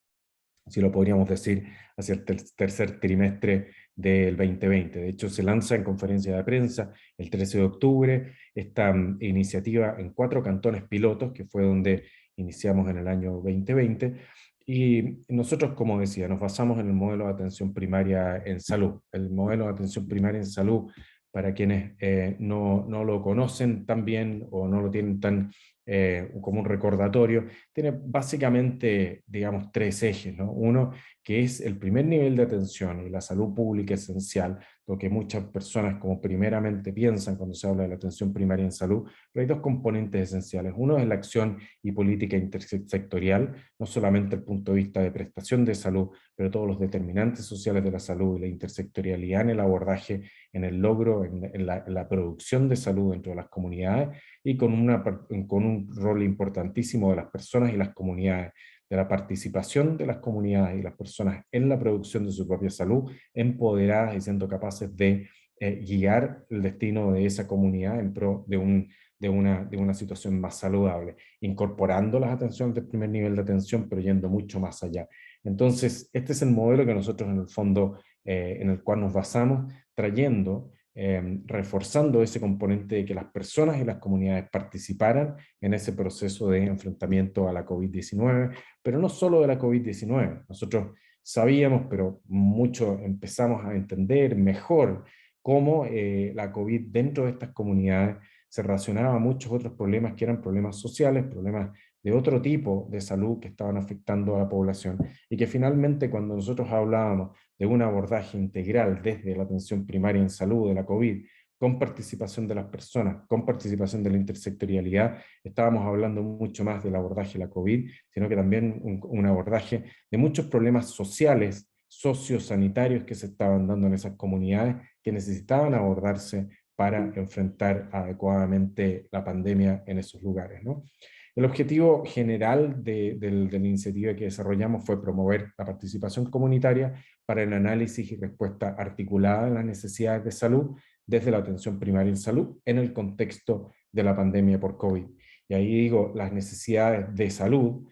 Si lo podríamos decir, hacia el tercer trimestre del 2020. De hecho, se lanza en conferencia de prensa el 13 de octubre esta iniciativa en 4 cantones pilotos, que fue donde iniciamos en el año 2020, y nosotros, como decía, nos basamos en el modelo de atención primaria en salud. El modelo de atención primaria en salud, para quienes no lo conocen tan bien o no lo tienen tan como un recordatorio, tiene básicamente, digamos, 3 ejes, ¿no? Uno, que es el primer nivel de atención y la salud pública esencial, lo que muchas personas como primeramente piensan cuando se habla de la atención primaria en salud, pero hay 2 componentes esenciales. Uno es la acción y política intersectorial, no solamente el punto de vista de prestación de salud, pero todos los determinantes sociales de la salud y la intersectorialidad en el abordaje, en el logro, en la producción de salud dentro de las comunidades, y con un rol importantísimo de las personas y las comunidades, de la participación de las comunidades y las personas en la producción de su propia salud, empoderadas y siendo capaces de guiar el destino de esa comunidad en pro de una situación más saludable, incorporando las atenciones del primer nivel de atención, pero yendo mucho más allá. Entonces, este es el modelo que nosotros en el fondo, en el cual nos basamos, trayendo, reforzando ese componente de que las personas y las comunidades participaran en ese proceso de enfrentamiento a la COVID-19, pero no solo de la COVID-19. Nosotros sabíamos, pero mucho empezamos a entender mejor cómo la COVID dentro de estas comunidades se relacionaba a muchos otros problemas que eran problemas sociales, problemas de otro tipo de salud que estaban afectando a la población, y que finalmente cuando nosotros hablábamos de un abordaje integral desde la atención primaria en salud de la COVID, con participación de las personas, con participación de la intersectorialidad, estábamos hablando mucho más del abordaje de la COVID, sino que también un abordaje de muchos problemas sociales, sociosanitarios que se estaban dando en esas comunidades, que necesitaban abordarse para enfrentar adecuadamente la pandemia en esos lugares, ¿no? El objetivo general de la iniciativa que desarrollamos fue promover la participación comunitaria para el análisis y respuesta articulada en las necesidades de salud desde la atención primaria en salud en el contexto de la pandemia por COVID. Y ahí digo las necesidades de salud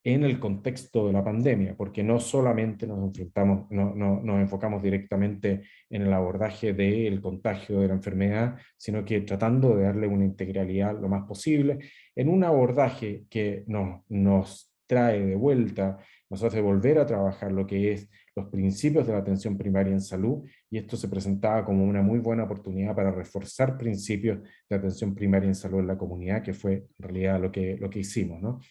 en el contexto de la pandemia, porque no solamente nos enfocamos directamente en el abordaje del contagio de la enfermedad, sino que tratando de darle una integralidad lo más posible, en un abordaje que nos trae de vuelta, nos hace volver a trabajar lo que es los principios de la atención primaria en salud, y esto se presentaba como una muy buena oportunidad para reforzar principios de atención primaria en salud en la comunidad, que fue en realidad lo que hicimos, ¿no?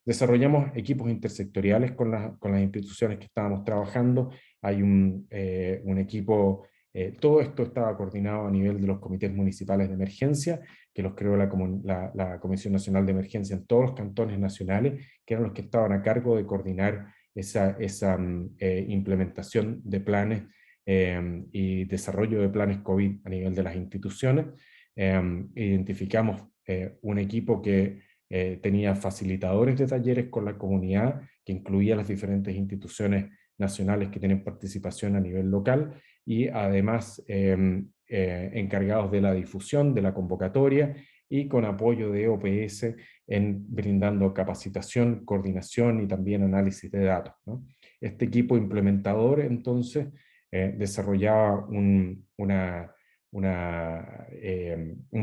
Desarrollamos equipos intersectoriales con las instituciones que estábamos trabajando. Hay un equipo, todo esto estaba coordinado a nivel de los comités municipales de emergencia, que los creó la Comisión Nacional de Emergencia en todos los cantones nacionales, que eran los que estaban a cargo de coordinar esa implementación de planes y desarrollo de planes COVID a nivel de las instituciones. Identificamos un equipo que tenía facilitadores de talleres con la comunidad, que incluía las diferentes instituciones nacionales que tienen participación a nivel local, y además encargados de la difusión de la convocatoria, y con apoyo de OPS en brindando capacitación, coordinación y también análisis de datos, ¿no? Este equipo implementador entonces desarrollaba un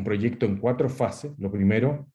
proyecto en 4 fases. Lo primero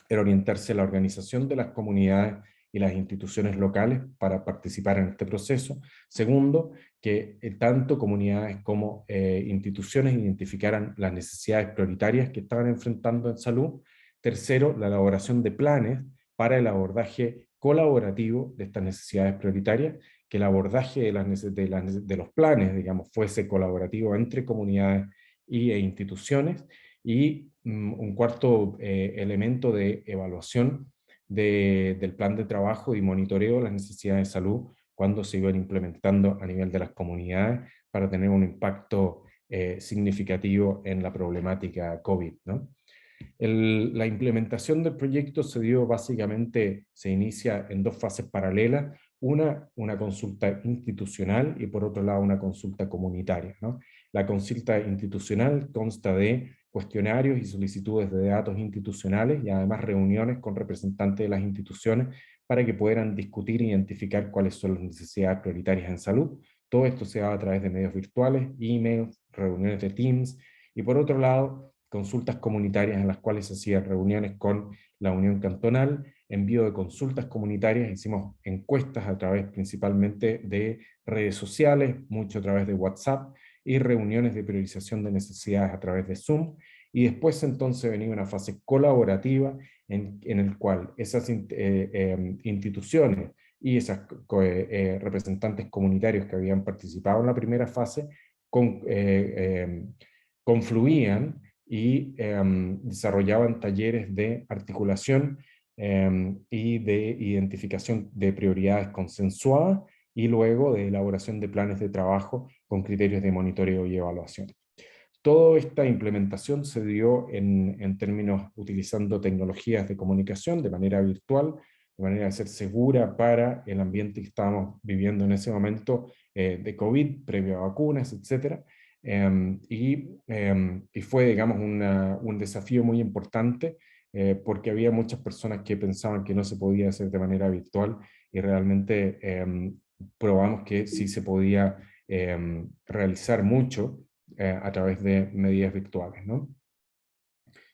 era orientarse a la organización de las comunidades y las instituciones locales para participar en este proceso. Segundo, que tanto comunidades como instituciones identificaran las necesidades prioritarias que estaban enfrentando en salud. Tercero, la elaboración de planes para el abordaje colaborativo de estas necesidades prioritarias, que el abordaje de los planes, digamos, fuese colaborativo entre comunidades e instituciones. Y un cuarto elemento de evaluación del plan de trabajo y monitoreo de las necesidades de salud cuando se iban implementando a nivel de las comunidades para tener un impacto significativo en la problemática COVID, ¿no? La implementación del proyecto se dio básicamente, se inicia en 2 fases paralelas, una consulta institucional y por otro lado una consulta comunitaria, ¿no? La consulta institucional consta de cuestionarios y solicitudes de datos institucionales y además reuniones con representantes de las instituciones para que puedan discutir e identificar cuáles son las necesidades prioritarias en salud. Todo esto se da a través de medios virtuales, emails, reuniones de Teams y por otro lado consultas comunitarias en las cuales se hacían reuniones con la Unión Cantonal, envío de consultas comunitarias, hicimos encuestas a través principalmente de redes sociales, mucho a través de WhatsApp, y reuniones de priorización de necesidades a través de Zoom, y después entonces venía una fase colaborativa en el cual esas instituciones y esas representantes comunitarios que habían participado en la primera fase confluían y desarrollaban talleres de articulación y de identificación de prioridades consensuadas y luego de elaboración de planes de trabajo con criterios de monitoreo y evaluación. Toda esta implementación se dio en términos utilizando tecnologías de comunicación de manera virtual, de manera de ser segura para el ambiente que estábamos viviendo en ese momento de COVID, previo a vacunas, etc. Y fue, digamos, un desafío muy importante porque había muchas personas que pensaban que no se podía hacer de manera virtual y realmente probamos que sí se podía realizar mucho a través de medidas virtuales, ¿no?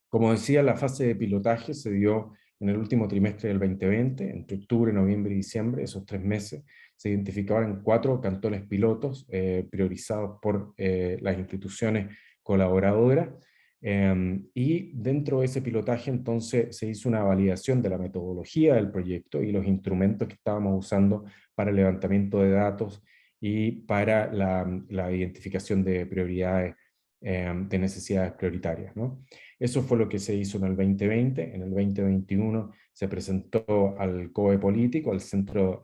Como decía, la fase de pilotaje se dio en el último trimestre del 2020, entre octubre, noviembre y diciembre, esos 3 meses, se identificaban 4 cantones pilotos priorizados por las instituciones colaboradoras, y dentro de ese pilotaje entonces se hizo una validación de la metodología del proyecto y los instrumentos que estábamos usando para el levantamiento de datos y para la identificación de prioridades, de necesidades prioritarias, ¿no? Eso fue lo que se hizo en el 2020. En el 2021 se presentó al COE político, al Centro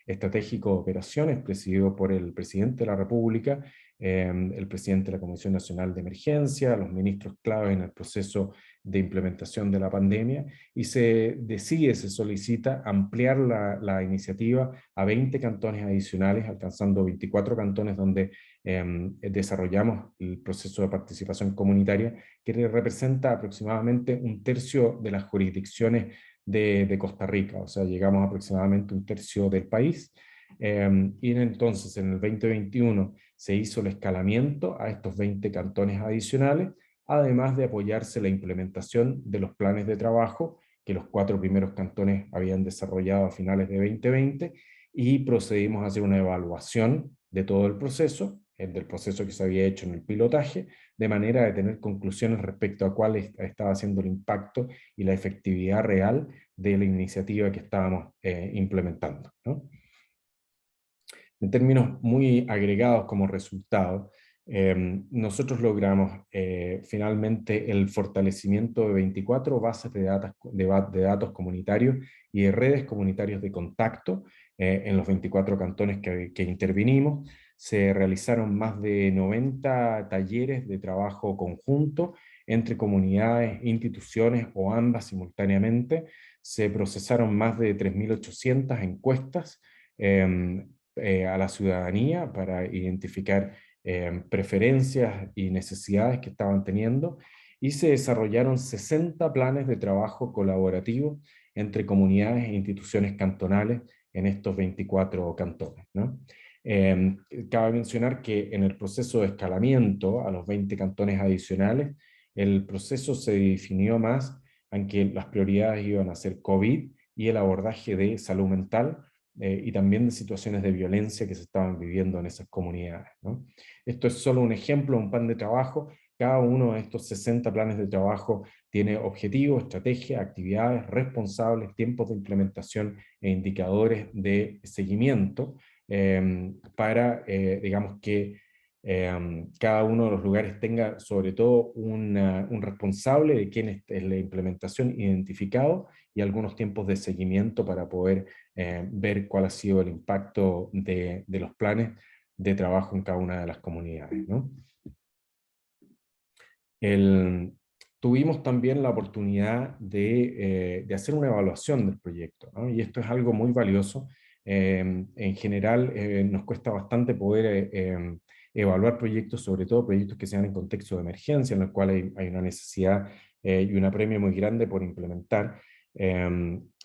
Estratégico de Operaciones, presidido por el presidente de la República, el presidente de la Comisión Nacional de Emergencia, los ministros clave en el proceso de implementación de la pandemia, y se decide, se solicita ampliar la iniciativa a 20 cantones adicionales, alcanzando 24 cantones donde desarrollamos el proceso de participación comunitaria, que representa aproximadamente 1/3 de las jurisdicciones de Costa Rica, o sea, llegamos aproximadamente a 1/3 del país. Y entonces en el 2021 se hizo el escalamiento a estos 20 cantones adicionales, además de apoyarse la implementación de los planes de trabajo que los 4 primeros cantones habían desarrollado a finales de 2020, y procedimos a hacer una evaluación de todo el proceso, del proceso que se había hecho en el pilotaje, de manera de tener conclusiones respecto a cuál estaba siendo el impacto y la efectividad real de la iniciativa que estábamos implementando, ¿no? En términos muy agregados como resultado, nosotros logramos finalmente el fortalecimiento de 24 bases de datos comunitarios y de redes comunitarias de contacto en los 24 cantones que intervinimos. Se realizaron más de 90 talleres de trabajo conjunto entre comunidades, instituciones o ambas simultáneamente. Se procesaron más de 3.800 encuestas a la ciudadanía para identificar preferencias y necesidades que estaban teniendo, y se desarrollaron 60 planes de trabajo colaborativo entre comunidades e instituciones cantonales en estos 24 cantones, ¿no? Cabe mencionar que en el proceso de escalamiento a los 20 cantones adicionales, el proceso se definió más en que las prioridades iban a ser COVID y el abordaje de salud mental, y también de situaciones de violencia que se estaban viviendo en esas comunidades, ¿no? Esto es solo un ejemplo, un plan de trabajo. Cada uno de estos 60 planes de trabajo tiene objetivos, estrategias, actividades, responsables, tiempos de implementación e indicadores de seguimiento, para, digamos que cada uno de los lugares tenga sobre todo un responsable de quién es la implementación identificado, y algunos tiempos de seguimiento para poder ver cuál ha sido el impacto de los planes de trabajo en cada una de las comunidades, ¿no? Tuvimos también la oportunidad de hacer una evaluación del proyecto, ¿no? Y esto es algo muy valioso. En general nos cuesta bastante poder evaluar proyectos, sobre todo proyectos que sean en contexto de emergencia, en el cual hay una necesidad y un apremio muy grande por implementar.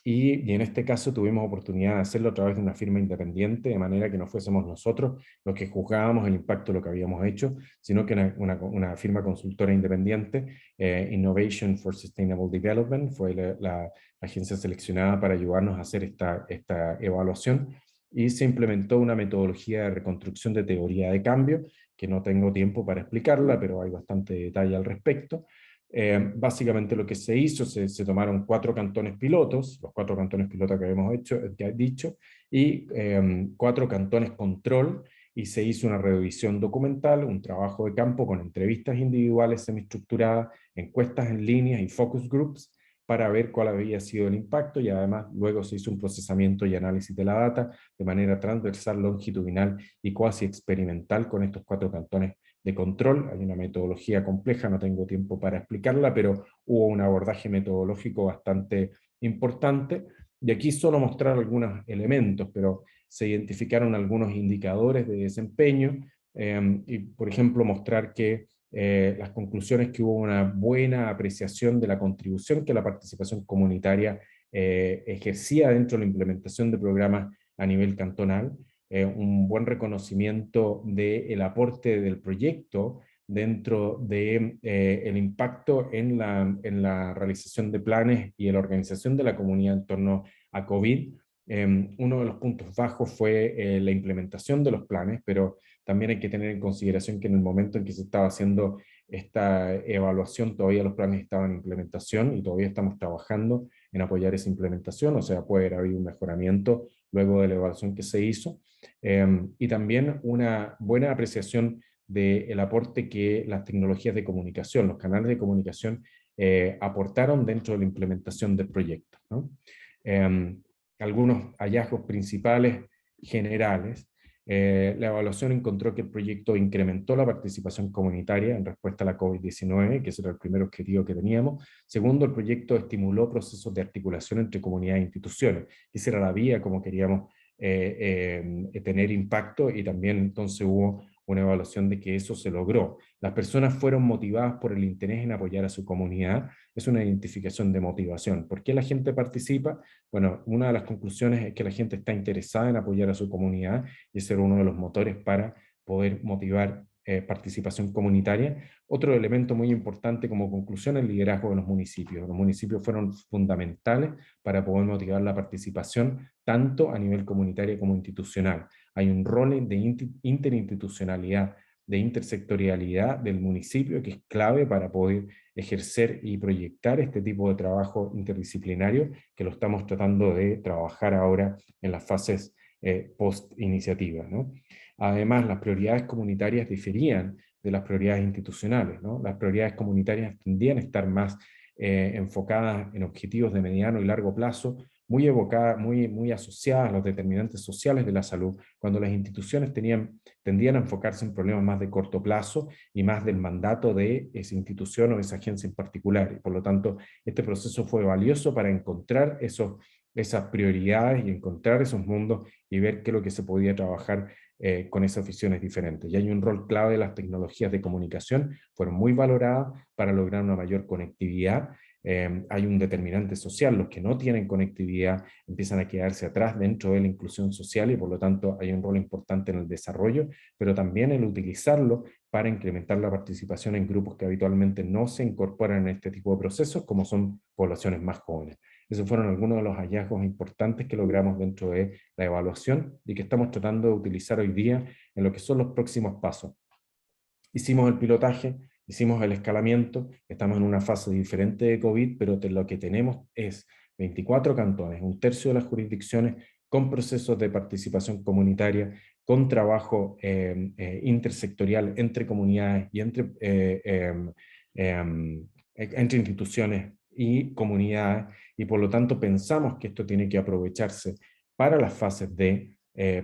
Y en este caso tuvimos oportunidad de hacerlo a través de una firma independiente, de manera que no fuésemos nosotros los que juzgábamos el impacto de lo que habíamos hecho, sino que una firma consultora independiente, Innovation for Sustainable Development, fue la agencia seleccionada para ayudarnos a hacer esta evaluación, y se implementó una metodología de reconstrucción de teoría de cambio, que no tengo tiempo para explicarla, pero hay bastante detalle al respecto. Básicamente lo que se hizo, se tomaron 4 cantones pilotos, los 4 cantones pilotos que habíamos dicho, y 4 cantones control, y se hizo una revisión documental, un trabajo de campo con entrevistas individuales semiestructuradas, encuestas en línea y focus groups, para ver cuál había sido el impacto, y además luego se hizo un procesamiento y análisis de la data de manera transversal, longitudinal y cuasi experimental con estos 4 cantones de control. Hay una metodología compleja, no tengo tiempo para explicarla, pero hubo un abordaje metodológico bastante importante, y aquí solo mostrar algunos elementos, pero se identificaron algunos indicadores de desempeño, y por ejemplo mostrar que las conclusiones que hubo una buena apreciación de la contribución que la participación comunitaria ejercía dentro de la implementación de programas a nivel cantonal, un buen reconocimiento del aporte del proyecto dentro de el impacto en la realización de planes y en la organización de la comunidad en torno a COVID. Uno de los puntos bajos fue la implementación de los planes, pero también hay que tener en consideración que en el momento en que se estaba haciendo esta evaluación, todavía los planes estaban en implementación y todavía estamos trabajando en apoyar esa implementación, o sea, puede haber un mejoramiento luego de la evaluación que se hizo, y también una buena apreciación del aporte que las tecnologías de comunicación, los canales de comunicación aportaron dentro de la implementación del proyecto, ¿no? Algunos hallazgos principales generales. La evaluación encontró que el proyecto incrementó la participación comunitaria en respuesta a la COVID-19, que ese era el primer objetivo que teníamos. Segundo, el proyecto estimuló procesos de articulación entre comunidades e instituciones. Esa era la vía como queríamos tener impacto, y también entonces hubo una evaluación de que eso se logró. Las personas fueron motivadas por el interés en apoyar a su comunidad. Es una identificación de motivación. ¿Por qué la gente participa? Bueno, una de las conclusiones es que la gente está interesada en apoyar a su comunidad, y ese era uno de los motores para poder motivar participación comunitaria. Otro elemento muy importante como conclusión es el liderazgo de los municipios. Los municipios fueron fundamentales para poder motivar la participación tanto a nivel comunitario como institucional. Hay un rol de interinstitucionalidad, de intersectorialidad del municipio que es clave para poder ejercer y proyectar este tipo de trabajo interdisciplinario, que lo estamos tratando de trabajar ahora en las fases post-iniciativa, ¿no? Además, las prioridades comunitarias diferían de las prioridades institucionales, ¿no? Las prioridades comunitarias tendían a estar más enfocadas en objetivos de mediano y largo plazo, muy evocadas, muy asociadas a los determinantes sociales de la salud, cuando las instituciones tendían a enfocarse en problemas más de corto plazo y más del mandato de esa institución o esa agencia en particular. Y por lo tanto, este proceso fue valioso para encontrar esas prioridades y encontrar esos mundos y ver qué es lo que se podía trabajar con esas visiones diferentes. Y hay un rol clave de las tecnologías de comunicación, fueron muy valoradas para lograr una mayor conectividad. Hay un determinante social, los que no tienen conectividad empiezan a quedarse atrás dentro de la inclusión social y por lo tanto hay un rol importante en el desarrollo, pero también el utilizarlo para incrementar la participación en grupos que habitualmente no se incorporan en este tipo de procesos, como son poblaciones más jóvenes. Esos fueron algunos de los hallazgos importantes que logramos dentro de la evaluación y que estamos tratando de utilizar hoy día en lo que son los próximos pasos. Hicimos el pilotaje, hicimos el escalamiento, estamos en una fase diferente de COVID, pero lo que tenemos es 24 cantones, un tercio de las jurisdicciones con procesos de participación comunitaria, con trabajo intersectorial entre comunidades y entre instituciones y comunidades, y por lo tanto pensamos que esto tiene que aprovecharse para las fases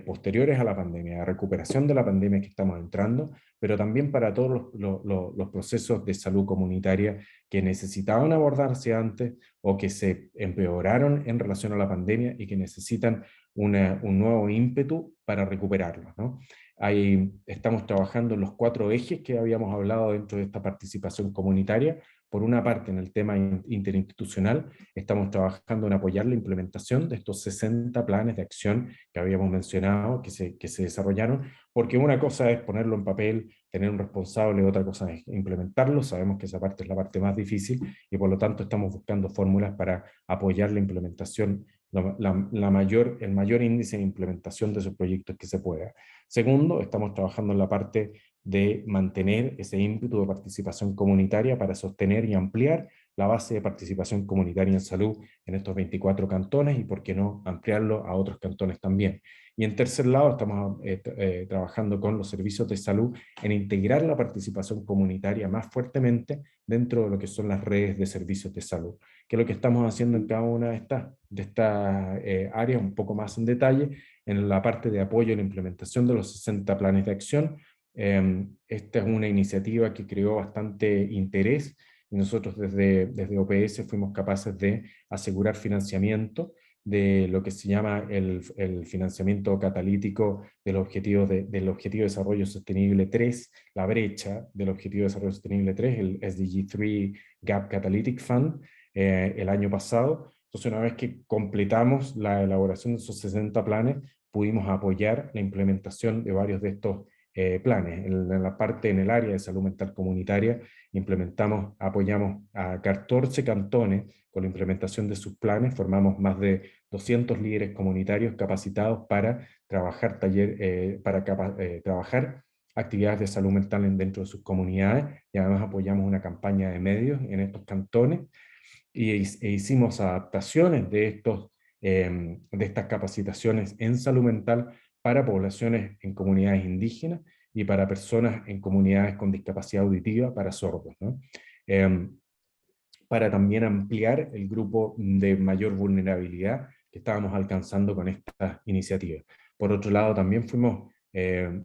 posteriores a la pandemia, de recuperación de la pandemia que estamos entrando, pero también para todos los procesos de salud comunitaria que necesitaban abordarse antes o que se empeoraron en relación a la pandemia y que necesitan un nuevo ímpetu para recuperarlos, ¿no? Ahí estamos trabajando en los 4 ejes que habíamos hablado dentro de esta participación comunitaria. Por una parte, en el tema interinstitucional, estamos trabajando en apoyar la implementación de estos 60 planes de acción que habíamos mencionado, que se desarrollaron, porque una cosa es ponerlo en papel, tener un responsable, otra cosa es implementarlo. Sabemos que esa parte es la parte más difícil y por lo tanto estamos buscando fórmulas para apoyar la implementación, el mayor índice de implementación de esos proyectos que se pueda. Segundo, estamos trabajando en la parte de mantener ese ímpetu de participación comunitaria para sostener y ampliar la base de participación comunitaria en salud en estos 24 cantones y, por qué no, ampliarlo a otros cantones también. Y en tercer lado, estamos trabajando con los servicios de salud en integrar la participación comunitaria más fuertemente dentro de lo que son las redes de servicios de salud, que es lo que estamos haciendo en cada una de estas áreas un poco más en detalle, en la parte de apoyo a la implementación de los 60 planes de acción. Esta es una iniciativa que creó bastante interés y nosotros desde OPS fuimos capaces de asegurar financiamiento de lo que se llama el financiamiento catalítico del objetivo de desarrollo sostenible 3, la brecha del objetivo de desarrollo sostenible 3, el SDG 3 Gap Catalytic Fund, el año pasado. Entonces, una vez que completamos la elaboración de esos 60 planes, pudimos apoyar la implementación de varios de estos planes. En el área de salud mental comunitaria, apoyamos a 14 cantones con la implementación de sus planes, formamos más de 200 líderes comunitarios capacitados para trabajar trabajar actividades de salud mental dentro de sus comunidades, y además apoyamos una campaña de medios en estos cantones, e hicimos adaptaciones de estas capacitaciones en salud mental para poblaciones en comunidades indígenas y para personas en comunidades con discapacidad auditiva, para sordos, ¿no? Para también ampliar el grupo de mayor vulnerabilidad que estábamos alcanzando con estas iniciativas. Por otro lado, también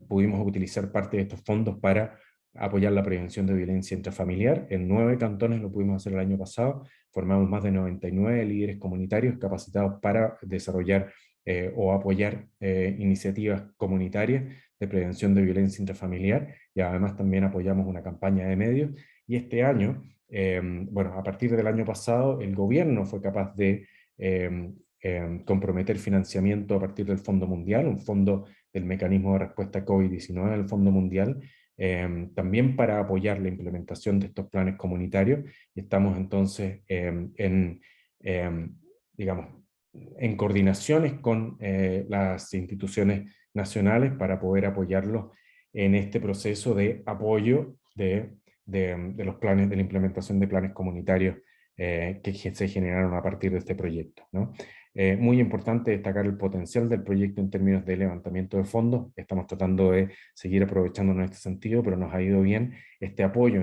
pudimos utilizar parte de estos fondos para apoyar la prevención de violencia intrafamiliar. En 9 cantones lo pudimos hacer el año pasado. Formamos más de 99 líderes comunitarios capacitados para desarrollar o apoyar iniciativas comunitarias de prevención de violencia intrafamiliar, y además también apoyamos una campaña de medios. Y este año, a partir del año pasado, el gobierno fue capaz de comprometer financiamiento a partir del Fondo Mundial, un fondo del Mecanismo de Respuesta COVID-19 del Fondo Mundial, también para apoyar la implementación de estos planes comunitarios, y estamos entonces en coordinaciones con las instituciones nacionales para poder apoyarlos en este proceso de apoyo de los planes, de la implementación de planes comunitarios que se generaron a partir de este proyecto, ¿no? Muy importante destacar el potencial del proyecto en términos de levantamiento de fondos. Estamos tratando de seguir aprovechando en este sentido, pero nos ha ido bien este apoyo,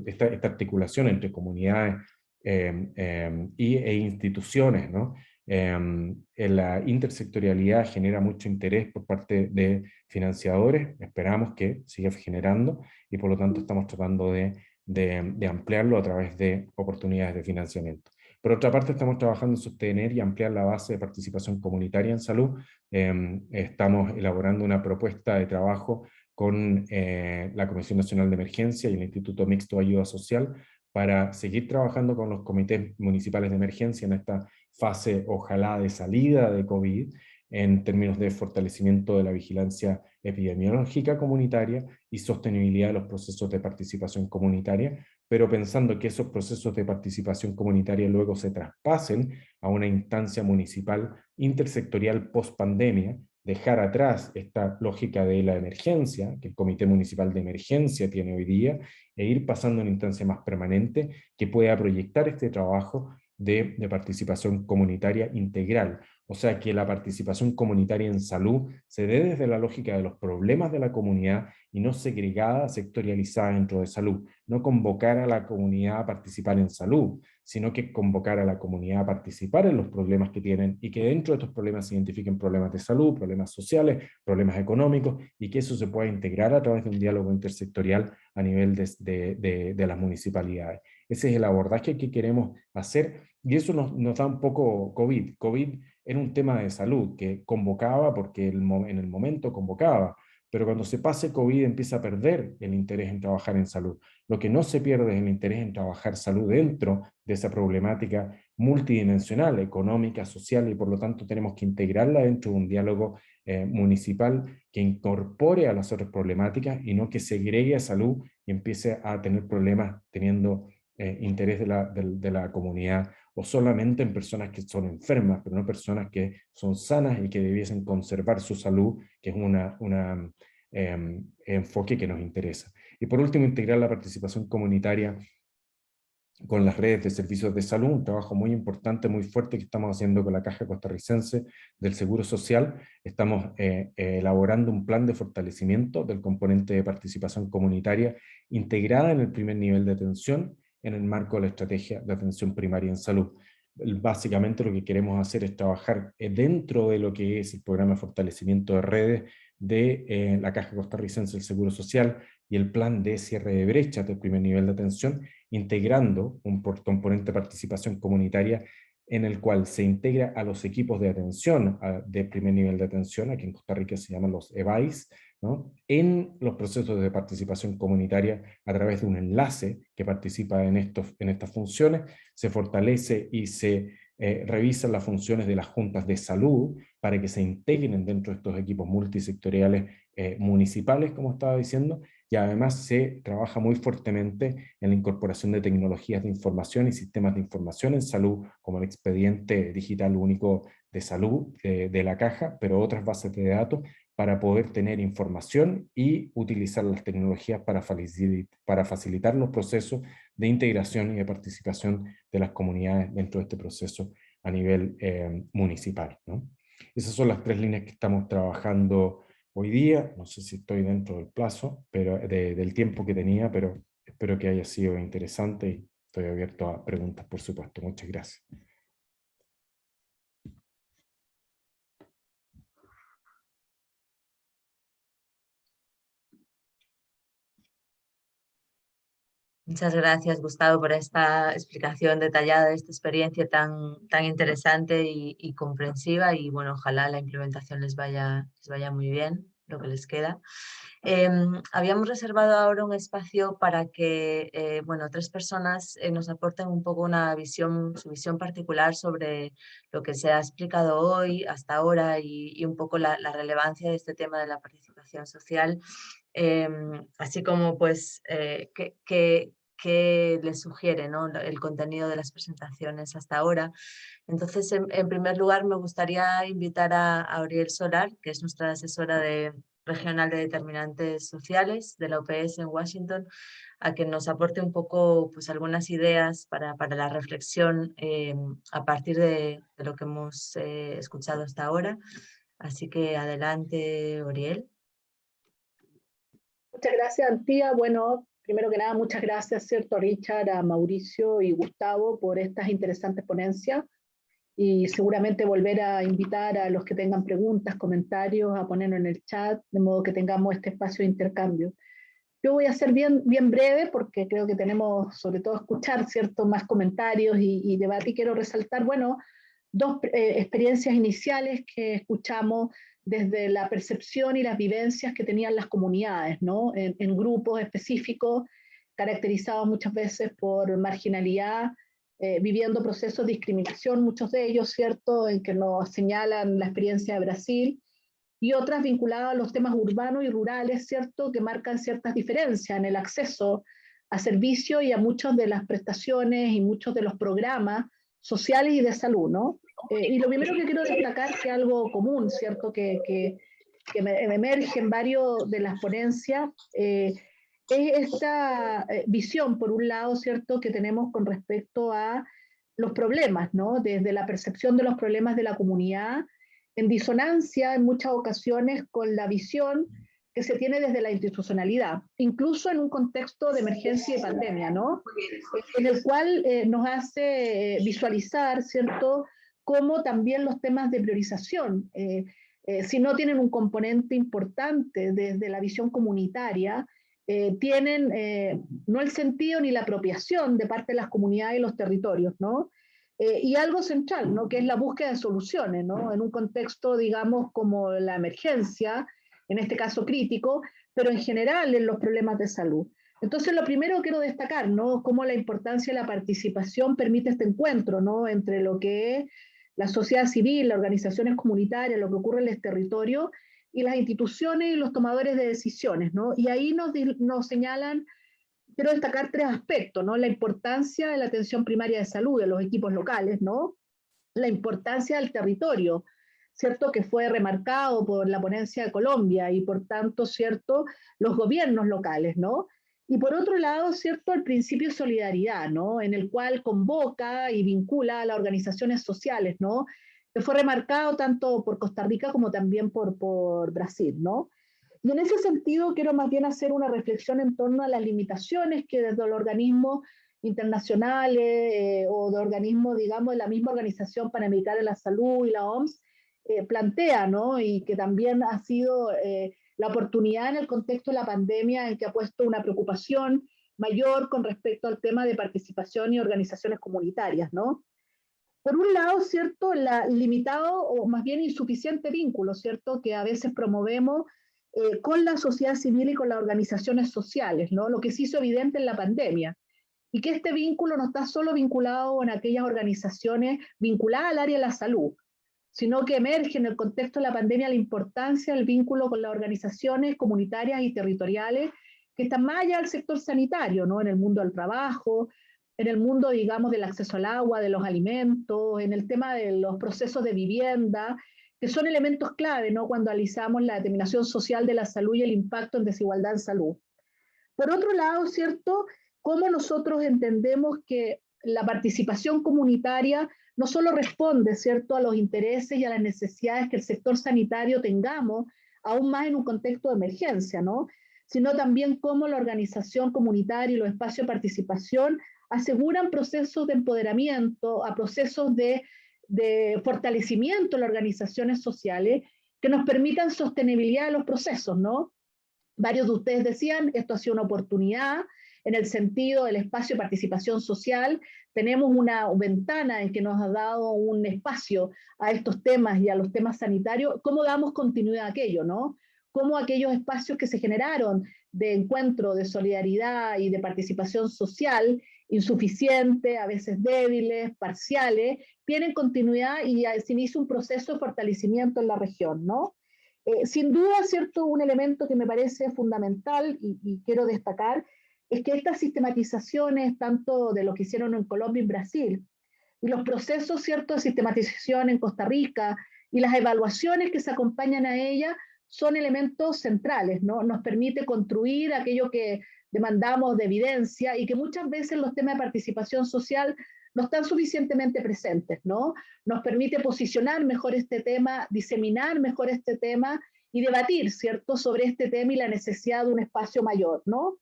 esta articulación entre comunidades e instituciones, ¿no? La intersectorialidad genera mucho interés por parte de financiadores, esperamos que siga generando, y por lo tanto estamos tratando de ampliarlo a través de oportunidades de financiamiento. Por otra parte, estamos trabajando en sostener y ampliar la base de participación comunitaria en salud. Estamos elaborando una propuesta de trabajo con la Comisión Nacional de Emergencia y el Instituto Mixto de Ayuda Social para seguir trabajando con los comités municipales de emergencia en esta fase, ojalá, de salida de COVID, en términos de fortalecimiento de la vigilancia epidemiológica comunitaria y sostenibilidad de los procesos de participación comunitaria, pero pensando que esos procesos de participación comunitaria luego se traspasen a una instancia municipal intersectorial post-pandemia, dejar atrás esta lógica de la emergencia, que el Comité Municipal de Emergencia tiene hoy día, e ir pasando a una instancia más permanente que pueda proyectar este trabajo de participación comunitaria integral. O sea, que la participación comunitaria en salud se dé desde la lógica de los problemas de la comunidad y no segregada, sectorializada dentro de salud. No convocar a la comunidad a participar en salud, sino que convocar a la comunidad a participar en los problemas que tienen y que dentro de estos problemas se identifiquen problemas de salud, problemas sociales, problemas económicos, y que eso se pueda integrar a través de un diálogo intersectorial a nivel de las municipalidades. Ese es el abordaje que queremos hacer, y eso nos da un poco COVID. COVID era un tema de salud que convocaba porque en el momento convocaba, pero cuando se pase COVID empieza a perder el interés en trabajar en salud. Lo que no se pierde es el interés en trabajar salud dentro de esa problemática multidimensional, económica, social, y por lo tanto tenemos que integrarla dentro de un diálogo municipal que incorpore a las otras problemáticas y no que segregue a salud y empiece a tener problemas teniendo interés de la comunidad, o solamente en personas que son enfermas, pero no personas que son sanas y que debiesen conservar su salud, que es un enfoque que nos interesa. Y por último, integrar la participación comunitaria con las redes de servicios de salud, un trabajo muy importante, muy fuerte que estamos haciendo con la Caja Costarricense del Seguro Social. Estamos elaborando un plan de fortalecimiento del componente de participación comunitaria integrada en el primer nivel de atención, en el marco de la estrategia de atención primaria en salud. Básicamente lo que queremos hacer es trabajar dentro de lo que es el programa de fortalecimiento de redes de la Caja Costarricense del Seguro Social y el plan de cierre de brechas del primer nivel de atención, integrando un componente de participación comunitaria en el cual se integra a los equipos de atención de primer nivel de atención, aquí en Costa Rica se llaman los EVAIS, ¿no?, en los procesos de participación comunitaria a través de un enlace que participa en estas funciones. Se fortalece y se revisan las funciones de las juntas de salud para que se integren dentro de estos equipos multisectoriales municipales, como estaba diciendo, y además se trabaja muy fuertemente en la incorporación de tecnologías de información y sistemas de información en salud, como el expediente digital único de salud de la Caja, pero otras bases de datos, para poder tener información y utilizar las tecnologías para facilitar los procesos de integración y de participación de las comunidades dentro de este proceso a nivel municipal, ¿no? Esas son las 3 líneas que estamos trabajando hoy día. No sé si estoy dentro del plazo, pero del tiempo que tenía, pero espero que haya sido interesante y estoy abierto a preguntas, por supuesto. Muchas gracias. Muchas gracias, Gustavo, por esta explicación detallada de esta experiencia tan interesante y comprensiva, y bueno, ojalá la implementación les vaya muy bien, lo que les queda. Habíamos reservado ahora un espacio para que bueno, 3 personas nos aporten un poco su visión particular sobre lo que se ha explicado hoy, hasta ahora, y un poco la relevancia de este tema de la participación social, así como pues qué les sugiere, ¿no?, el contenido de las presentaciones hasta ahora. Entonces, en primer lugar, me gustaría invitar a Auriel Solar, que es nuestra asesora regional de determinantes sociales de la UPS en Washington, a que nos aporte un poco pues, algunas ideas para la reflexión a partir de lo que hemos escuchado hasta ahora. Así que adelante, Auriel. Muchas gracias, Antía. Bueno, primero que nada, muchas gracias, ¿cierto?, a Richard, a Mauricio y Gustavo por estas interesantes ponencias, y seguramente volver a invitar a los que tengan preguntas, comentarios, a ponerlo en el chat, de modo que tengamos este espacio de intercambio. Yo voy a ser bien breve porque creo que tenemos sobre todo escuchar, ¿cierto?, más comentarios y debate, y quiero resaltar, bueno, dos experiencias iniciales que escuchamos desde la percepción y las vivencias que tenían las comunidades, ¿no? En grupos específicos, caracterizados muchas veces por marginalidad, viviendo procesos de discriminación, muchos de ellos, ¿cierto?, en que nos señalan la experiencia de Brasil, y otras vinculadas a los temas urbanos y rurales, ¿cierto?, que marcan ciertas diferencias en el acceso a servicios y a muchas de las prestaciones y muchos de los programas sociales y de salud, ¿no? Y lo primero que quiero destacar, que es algo común, ¿cierto?, que me emerge en varios de las ponencias, es esta visión, por un lado, ¿cierto?, que tenemos con respecto a los problemas, ¿no? Desde la percepción de los problemas de la comunidad, en disonancia en muchas ocasiones con la visión que se tiene desde la institucionalidad, incluso en un contexto de emergencia y pandemia, ¿no? En el cual nos hace visualizar, ¿cierto?, cómo también los temas de priorización, si no tienen un componente importante desde la visión comunitaria, tienen no el sentido ni la apropiación de parte de las comunidades y los territorios, ¿no? Y algo central, ¿no?, que es la búsqueda de soluciones, ¿no?, en un contexto, digamos, como la emergencia, en este caso crítico, pero en general en los problemas de salud. Entonces, lo primero quiero destacar, ¿no?, cómo la importancia de la participación permite este encuentro, ¿no?, entre lo que es la sociedad civil, las organizaciones comunitarias, lo que ocurre en los territorios, y las instituciones y los tomadores de decisiones, ¿no? Y ahí nos señalan, quiero destacar tres aspectos, ¿no? La importancia de la atención primaria de salud de los equipos locales, ¿no? La importancia del territorio, ¿cierto?, que fue remarcado por la ponencia de Colombia y por tanto, ¿cierto?, los gobiernos locales, ¿no? Y por otro lado, ¿cierto?, el principio de solidaridad, ¿no?, en el cual convoca y vincula a las organizaciones sociales, ¿no?, que fue remarcado tanto por Costa Rica como también por Brasil, ¿no? Y en ese sentido quiero más bien hacer una reflexión en torno a las limitaciones que desde los organismos internacionales o de organismos, digamos, de la misma Organización Panamericana de la Salud y la OMS plantea, ¿no? Y que también ha sido la oportunidad en el contexto de la pandemia en que ha puesto una preocupación mayor con respecto al tema de participación y organizaciones comunitarias, ¿no? Por un lado, ¿cierto?, la limitado o más bien insuficiente vínculo, ¿cierto?, que a veces promovemos con la sociedad civil y con las organizaciones sociales, ¿no?, lo que se hizo evidente en la pandemia, y que este vínculo no está solo vinculado en aquellas organizaciones vinculadas al área de la salud, sino que emerge en el contexto de la pandemia la importancia del vínculo con las organizaciones comunitarias y territoriales que están más allá del sector sanitario, ¿no?, en el mundo del trabajo, en el mundo, digamos, del acceso al agua, de los alimentos, en el tema de los procesos de vivienda, que son elementos clave, ¿no?, cuando analizamos la determinación social de la salud y el impacto en desigualdad en salud. Por otro lado, ¿cierto?, cómo nosotros entendemos que la participación comunitaria no solo responde, ¿cierto?, a los intereses y a las necesidades que el sector sanitario tengamos, aún más en un contexto de emergencia, ¿no?, sino también cómo la organización comunitaria y los espacios de participación aseguran procesos de empoderamiento, a procesos de fortalecimiento de las organizaciones sociales que nos permitan sostenibilidad de los procesos, ¿no? Varios de ustedes decían, esto ha sido una oportunidad en el sentido del espacio de participación social. Tenemos una ventana en que nos ha dado un espacio a estos temas y a los temas sanitarios. ¿Cómo damos continuidad a aquello, no? Cómo aquellos espacios que se generaron de encuentro, de solidaridad y de participación social, insuficientes, a veces débiles, parciales, tienen continuidad y se inicia un proceso de fortalecimiento en la región, ¿no? Sin duda, ¿cierto?, un elemento que me parece fundamental y quiero destacar es que estas sistematizaciones, tanto de lo que hicieron en Colombia y en Brasil, y los procesos, ¿cierto?, de sistematización en Costa Rica y las evaluaciones que se acompañan a ellas, son elementos centrales, ¿no? Nos permite construir aquello que demandamos de evidencia y que muchas veces los temas de participación social no están suficientemente presentes, ¿no? Nos permite posicionar mejor este tema, diseminar mejor este tema y debatir, ¿cierto?, sobre este tema y la necesidad de un espacio mayor, ¿no?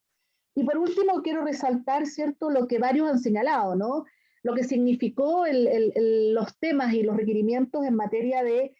Y por último quiero resaltar, ¿cierto?, lo que varios han señalado, ¿no? Lo que significó los temas y los requerimientos en materia de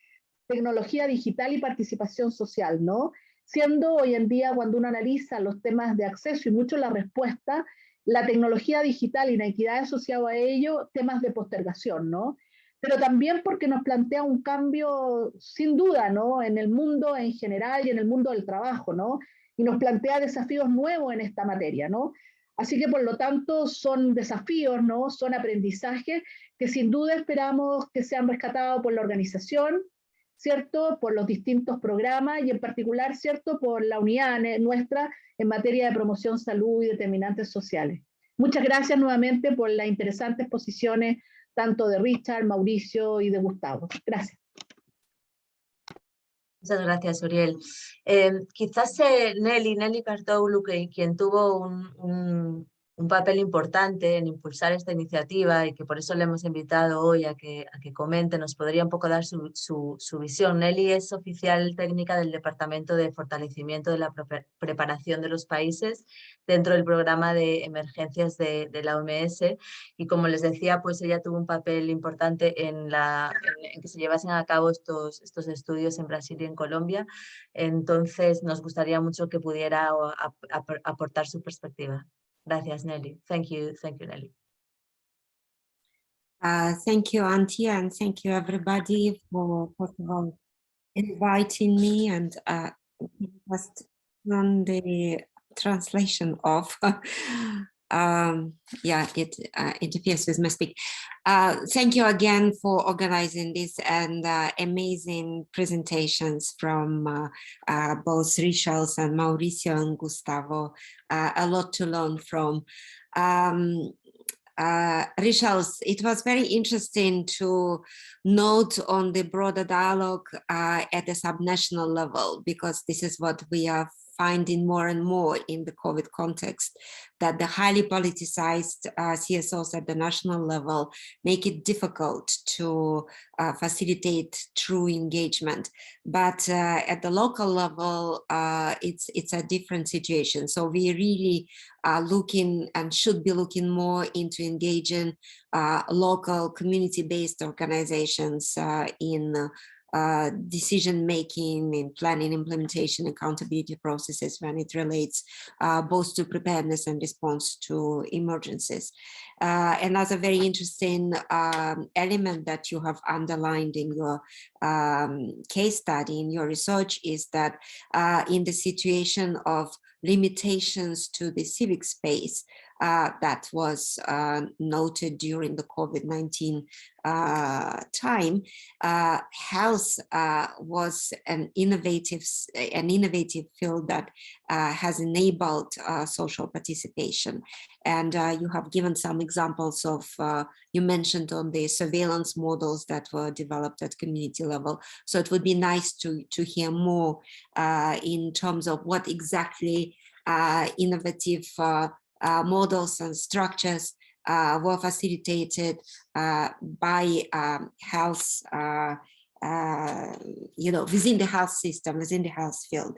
tecnología digital y participación social, ¿no? siendo hoy en día, cuando uno analiza los temas de acceso y mucho la respuesta, la tecnología digital y la equidad asociada a ello, temas de postergación, ¿no? Pero también porque nos plantea un cambio, sin duda, ¿no? En el mundo en general y en el mundo del trabajo, ¿no? Y nos plantea desafíos nuevos en esta materia, ¿no? Así que, por lo tanto, son desafíos, ¿no? Son aprendizajes que sin duda esperamos que sean rescatados por la organización, ¿cierto? Por los distintos programas y en particular, ¿cierto? Por la unidad nuestra en materia de promoción, salud y determinantes sociales. Muchas gracias nuevamente por las interesantes exposiciones tanto de Richard, Mauricio y de Gustavo. Gracias. Muchas gracias, Uriel. Quizás Nelly Cartoulu, quien tuvo un papel importante en impulsar esta iniciativa y que por eso le hemos invitado hoy a que comente, nos podría un poco dar su visión. Nelly es oficial técnica del Departamento de Fortalecimiento de la Preparación de los Países dentro del programa de emergencias de la OMS y, como les decía, pues ella tuvo un papel importante en que se llevasen a cabo estos estudios en Brasil y en Colombia. Entonces nos gustaría mucho que pudiera aportar su perspectiva. Gracias, Nelly. Thank you, Nelly. Thank you, Auntie, and thank you, everybody, for first of all inviting me and just on the translation of. Yeah, it interferes with my speak. Thank you again for organizing this and amazing presentations from both Richard and Mauricio and Gustavo. A lot to learn from. Richard, it was very interesting to note on the broader dialogue at the subnational level, because this is what we are finding more and more in the COVID context, that the highly politicized CSOs at the national level make it difficult to facilitate true engagement. But at the local level, it's a different situation. So we really are looking and should be looking more into engaging local community-based organizations in decision-making, in planning, implementation, accountability processes when it relates both to preparedness and response to emergencies. Another very interesting element that you have underlined in your case study, in your research, is that in the situation of limitations to the civic space that was noted during the COVID-19 time, health was an innovative field that has enabled social participation. And you have given some examples of, you mentioned on the surveillance models that were developed at community level. So it would be nice to hear more in terms of what exactly innovative models and structures were facilitated by health, within the health system, within the health field.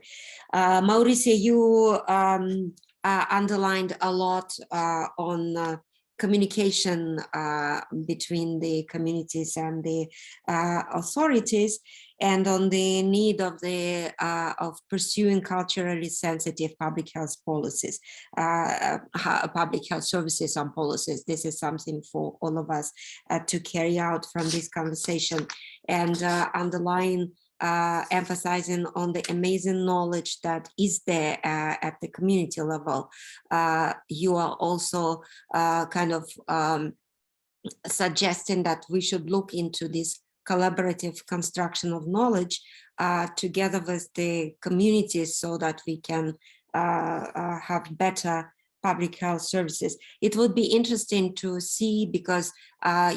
Mauricio, you underlined a lot on communication between the communities and the authorities, and on the need of pursuing culturally sensitive public health policies, public health services and policies. This is something for all of us to carry out from this conversation, and emphasizing on the amazing knowledge that is there at the community level. You are also suggesting that we should look into this collaborative construction of knowledge together with the communities so that we can have better public health services. It would be interesting to see, because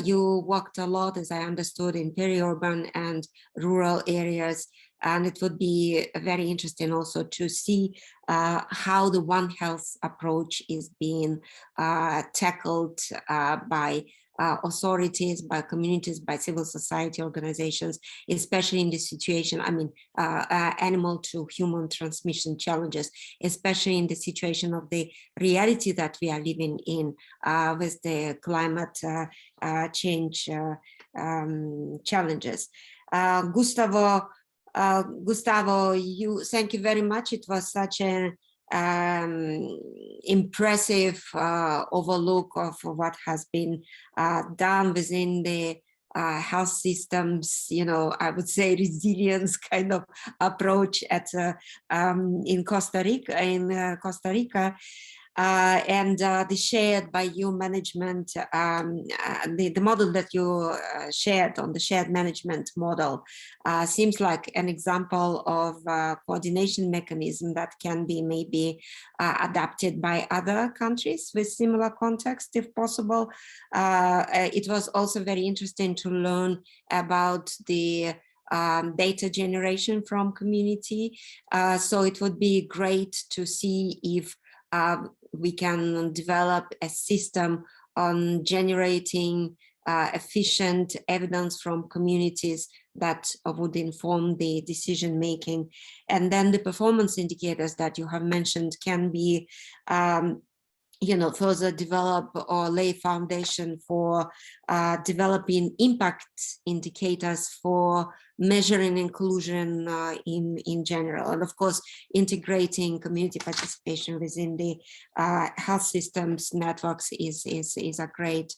you worked a lot, as I understood, in peri-urban and rural areas, and it would be very interesting also to see how the One Health approach is being tackled by authorities, by communities, by civil society organizations, especially in this situation, animal to human transmission challenges, especially in the situation of the reality that we are living in with the climate change challenges. Gustavo, Gustavo, thank you very much. It was such an impressive overlook of what has been done within the health systems, I would say resilience kind of approach in Costa Rica. And the shared by you management, the model that you shared on the shared management model seems like an example of coordination mechanism that can be maybe adapted by other countries with similar context, if possible. It was also very interesting to learn about the data generation from community. So it would be great to see if we can develop a system on generating efficient evidence from communities that would inform the decision making. And then the performance indicators that you have mentioned can be further develop or lay foundation for developing impact indicators for measuring inclusion in general. And of course, integrating community participation within the health systems networks is a great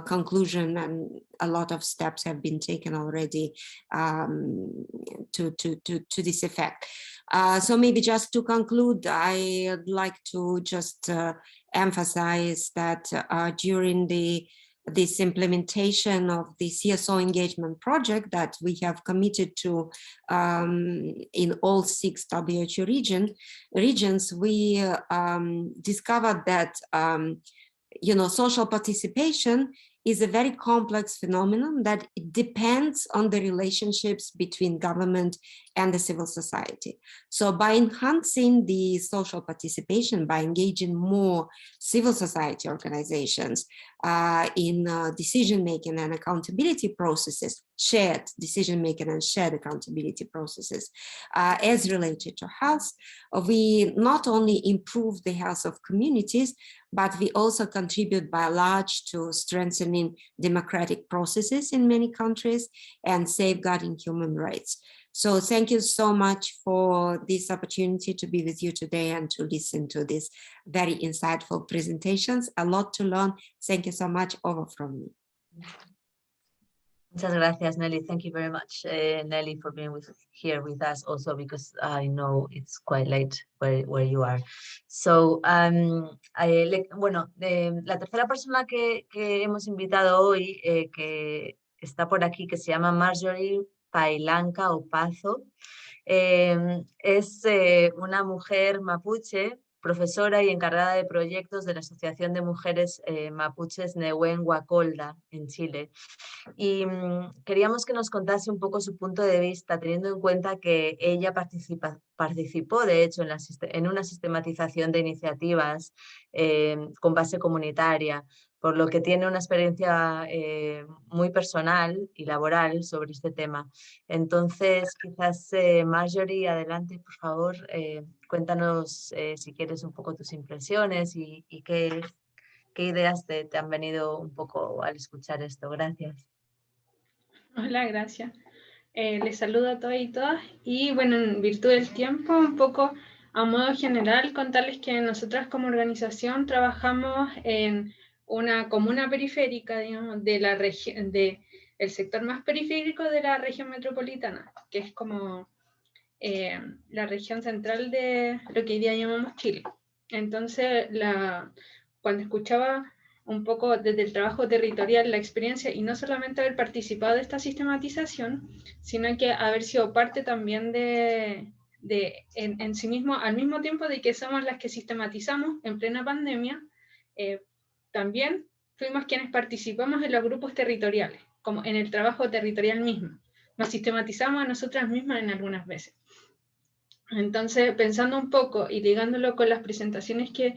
conclusion, and a lot of steps have been taken already to this effect. So maybe just to conclude, I'd like to just emphasize that during this implementation of the CSO engagement project that we have committed to in all 6 WHO regions, we discovered that social participation is a very complex phenomenon that it depends on the relationships between government and the civil society. So by enhancing the social participation, by engaging more civil society organizations in decision-making and accountability processes, shared decision-making and shared accountability processes as related to health, we not only improve the health of communities, but we also contribute by large to strengthening democratic processes in many countries and safeguarding human rights. So thank you so much for this opportunity to be with you today and to listen to these very insightful presentations. A lot to learn. Thank you so much. Over from me. Muchas gracias, Nelly. Thank you very much, Nelly, for being here with us also, because I know it's quite late where you are. So, la tercera persona que hemos invitado hoy, que está por aquí, que se llama Marjorie Pailanca Opazo, es una mujer mapuche, profesora y encargada de proyectos de la Asociación de Mujeres Mapuches Nehuen Huacolda en Chile. Y queríamos que nos contase un poco su punto de vista, teniendo en cuenta que ella participó, de hecho, en una sistematización de iniciativas con base comunitaria, por lo que tiene una experiencia muy personal y laboral sobre este tema. Entonces, quizás, Marjorie, adelante, por favor, cuéntanos, si quieres, un poco tus impresiones y qué ideas te han venido un poco al escuchar esto. Gracias. Hola, gracias. Les saludo a todos y todas. Y bueno, en virtud del tiempo, un poco a modo general, contarles que nosotras como organización trabajamos en una comuna periférica, digamos, de la región, del sector más periférico de la región metropolitana, que es como la región central de lo que hoy día llamamos Chile. Entonces, cuando escuchaba un poco desde el trabajo territorial la experiencia, y no solamente haber participado de esta sistematización, sino que haber sido parte también en sí mismo, al mismo tiempo de que somos las que sistematizamos en plena pandemia, también fuimos quienes participamos en los grupos territoriales, como en el trabajo territorial mismo. Nos sistematizamos a nosotras mismas en algunas veces. Entonces, pensando un poco y ligándolo con las presentaciones que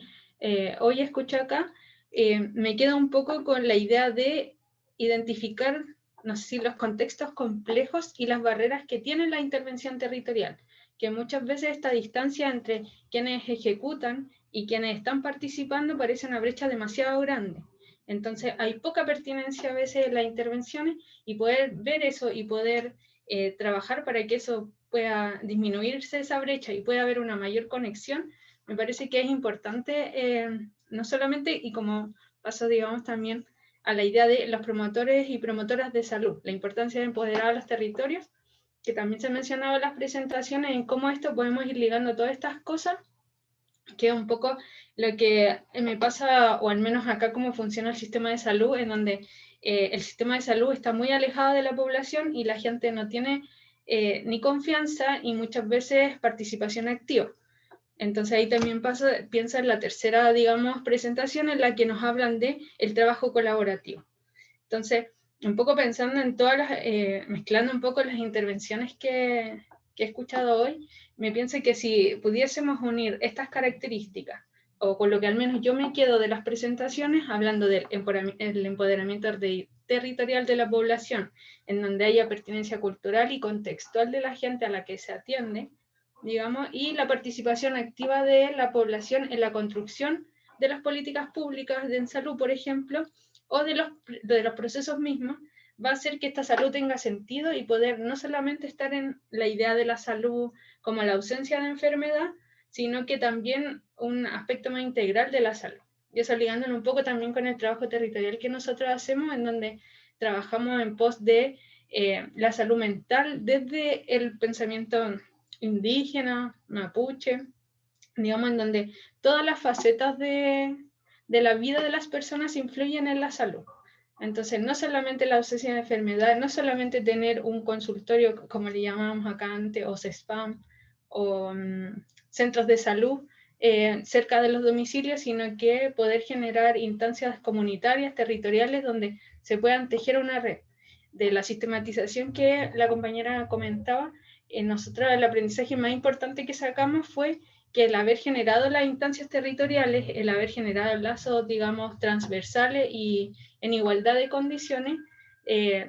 hoy escucho acá, me quedo un poco con la idea de identificar, no sé si los contextos complejos y las barreras que tiene la intervención territorial, que muchas veces esta distancia entre quienes ejecutan y quienes están participando parece una brecha demasiado grande. Entonces hay poca pertinencia a veces en las intervenciones, y poder ver eso y poder trabajar para que eso pueda disminuirse esa brecha y pueda haber una mayor conexión, me parece que es importante, no solamente, y como paso, digamos, también a la idea de los promotores y promotoras de salud, la importancia de empoderar a los territorios, que también se mencionaba en las presentaciones, en cómo esto podemos ir ligando todas estas cosas, que es un poco lo que me pasa, o al menos acá cómo funciona el sistema de salud, en donde el sistema de salud está muy alejado de la población y la gente no tiene ni confianza y muchas veces participación activa. Entonces ahí también piensa en la tercera, digamos, presentación en la que nos hablan de el trabajo colaborativo. Entonces, un poco pensando en todas las, mezclando un poco las intervenciones que he escuchado hoy, me pienso que si pudiésemos unir estas características, o con lo que al menos yo me quedo de las presentaciones, hablando del empoderamiento territorial de la población, en donde haya pertinencia cultural y contextual de la gente a la que se atiende, digamos, y la participación activa de la población en la construcción de las políticas públicas en salud, por ejemplo, o de los procesos mismos, va a hacer que esta salud tenga sentido y poder no solamente estar en la idea de la salud como la ausencia de enfermedad, sino que también un aspecto más integral de la salud. Y eso ligándolo un poco también con el trabajo territorial que nosotros hacemos, en donde trabajamos en pos de la salud mental desde el pensamiento indígena, mapuche, digamos, en donde todas las facetas de la vida de las personas influyen en la salud. Entonces, no solamente la ausencia de enfermedad, no solamente tener un consultorio, como le llamábamos acá antes, o CESPAM, o centros de salud cerca de los domicilios, sino que poder generar instancias comunitarias, territoriales, donde se puedan tejer una red. De la sistematización que la compañera comentaba, nosotros el aprendizaje más importante que sacamos fue que el haber generado las instancias territoriales, el haber generado lazos, digamos, transversales y en igualdad de condiciones,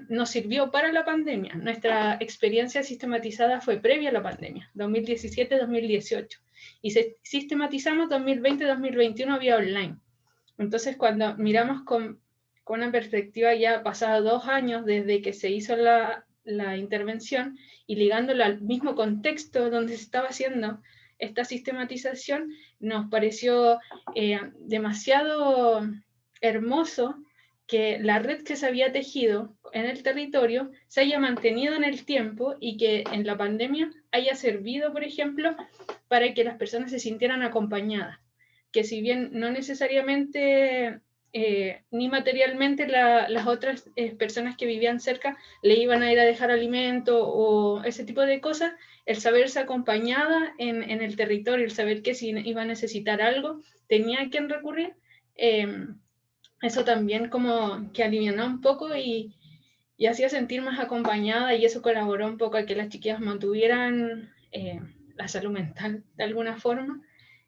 nos sirvió para la pandemia. Nuestra experiencia sistematizada fue previa a la pandemia, 2017-2018, y sistematizamos 2020-2021 vía online. Entonces, cuando miramos con una perspectiva ya pasado 2 años desde que se hizo la intervención y ligándolo al mismo contexto donde se estaba haciendo esta sistematización, nos pareció demasiado hermoso que la red que se había tejido en el territorio se haya mantenido en el tiempo y que en la pandemia haya servido, por ejemplo, para que las personas se sintieran acompañadas. Que si bien no necesariamente ni materialmente las otras personas que vivían cerca le iban a ir a dejar alimento o ese tipo de cosas, el saberse acompañada en el territorio, el saber que si iba a necesitar algo, tenía a quién recurrir, eso también como que alivianó un poco y hacía sentir más acompañada, y eso colaboró un poco a que las chiquillas mantuvieran la salud mental de alguna forma.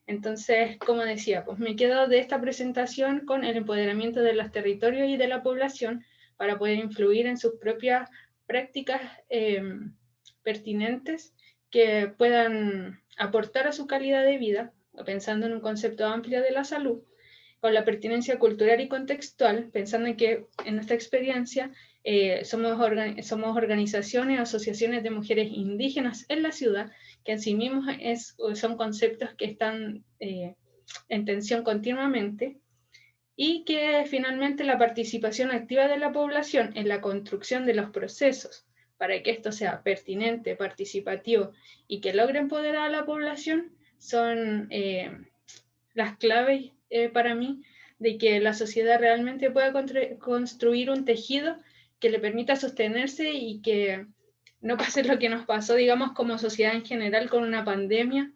Entonces, como decía, pues me quedo de esta presentación con el empoderamiento de los territorios y de la población para poder influir en sus propias prácticas pertinentes que puedan aportar a su calidad de vida, pensando en un concepto amplio de la salud, con la pertinencia cultural y contextual, pensando en que en nuestra experiencia somos organizaciones, asociaciones de mujeres indígenas en la ciudad, que en sí mismos son conceptos que están en tensión continuamente, y que finalmente la participación activa de la población en la construcción de los procesos para que esto sea pertinente, participativo y que logre empoderar a la población son las claves para mí de que la sociedad realmente pueda construir un tejido que le permita sostenerse y que no pase lo que nos pasó, digamos, como sociedad en general con una pandemia,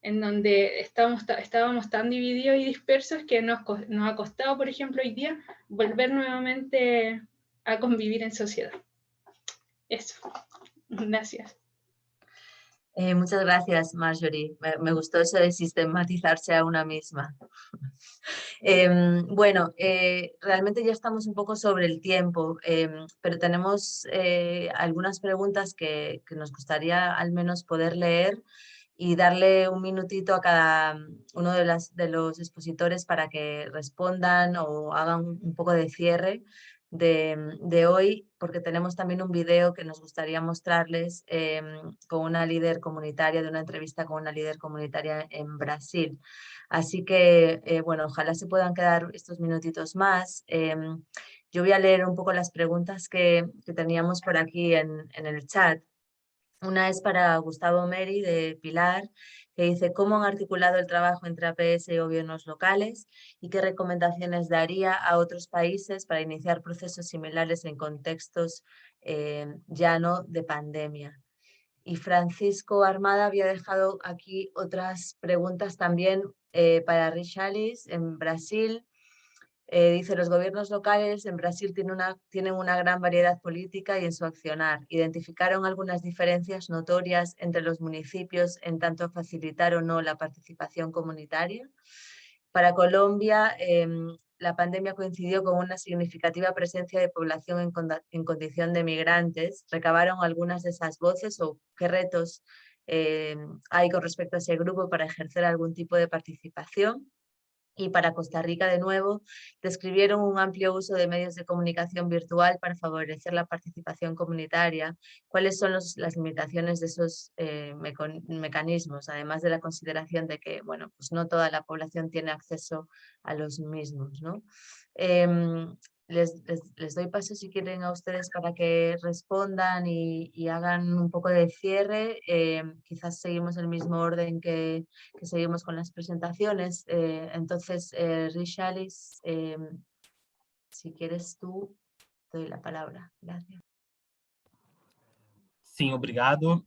en donde estábamos tan divididos y dispersos que nos ha costado, por ejemplo, hoy día volver nuevamente a convivir en sociedad. Eso. Gracias. Muchas gracias, Marjorie. Me gustó eso de sistematizarse a una misma. Bueno, realmente ya estamos un poco sobre el tiempo, pero tenemos algunas preguntas que nos gustaría al menos poder leer y darle un minutito a cada uno de los expositores para que respondan o hagan un poco de cierre de hoy, porque tenemos también un video que nos gustaría mostrarles con una líder comunitaria, de una entrevista con una líder comunitaria en Brasil. Así que, bueno, ojalá se puedan quedar estos minutitos más. Yo voy a leer un poco las preguntas que teníamos por aquí en el chat. Una es para Gustavo Meri, de Pilar, que dice: ¿cómo han articulado el trabajo entre APS y gobiernos locales? ¿Y qué recomendaciones daría a otros países para iniciar procesos similares en contextos ya no de pandemia? Y Francisco Armada había dejado aquí otras preguntas también para Richarlis, en Brasil. Dice: los gobiernos locales en Brasil tienen una gran variedad política y en su accionar. ¿Identificaron algunas diferencias notorias entre los municipios en tanto facilitar o no la participación comunitaria? Para Colombia, la pandemia coincidió con una significativa presencia de población en condición de migrantes. ¿Recabaron algunas de esas voces o qué retos hay con respecto a ese grupo para ejercer algún tipo de participación? Y para Costa Rica, de nuevo, describieron un amplio uso de medios de comunicación virtual para favorecer la participación comunitaria. ¿Cuáles son las limitaciones de esos mecanismos? Además de la consideración de que, bueno, pues no toda la población tiene acceso a los mismos, ¿no? Les doy paso, si quieren, a ustedes para que respondan y hagan un poco de cierre. Quizás seguimos el mismo orden que seguimos con las presentaciones. Entonces, Richarlis, si quieres tú, te doy la palabra. Gracias. Sim, obrigado.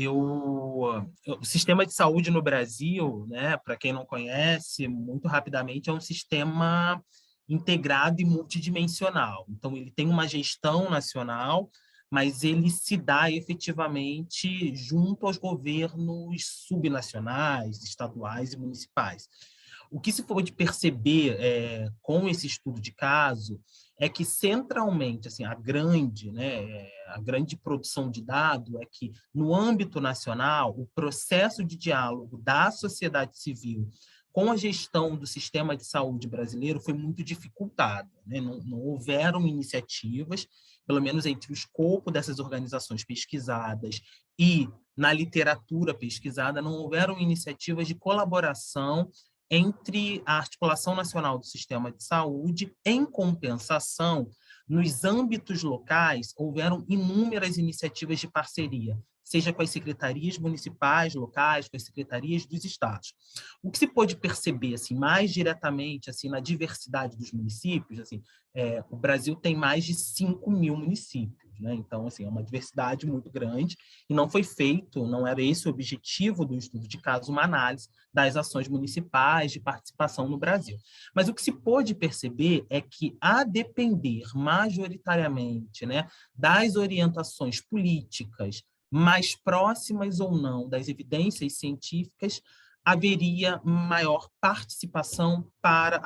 O sistema de saúde no Brasil, né, para quem não conhece, muito rapidamente, é um sistema integrado e multidimensional. Então, ele tem uma gestão nacional, mas ele se dá efetivamente junto aos governos subnacionais, estaduais e municipais. O que se pode perceber com esse estudo de caso é que, centralmente, assim, a grande produção de dado é que, no âmbito nacional, o processo de diálogo da sociedade civil com a gestão do sistema de saúde brasileiro foi muito dificultado, né? Não houveram iniciativas, pelo menos entre o escopo dessas organizações pesquisadas e na literatura pesquisada, não houveram iniciativas de colaboração entre a Articulação Nacional do Sistema de Saúde. Em compensação, nos âmbitos locais, houveram inúmeras iniciativas de parceria, seja com as secretarias municipais, locais, com as secretarias dos estados. O que se pôde perceber, assim, mais diretamente, assim, na diversidade dos municípios, assim, o Brasil tem mais de 5.000 municípios, né? Então, assim, é uma diversidade muito grande e não foi feito, não era esse o objetivo do estudo de caso, uma análise das ações municipais de participação no Brasil. Mas o que se pôde perceber é que, a depender majoritariamente, né, das orientações políticas mais próximas ou não das evidências científicas, haveria maior participação para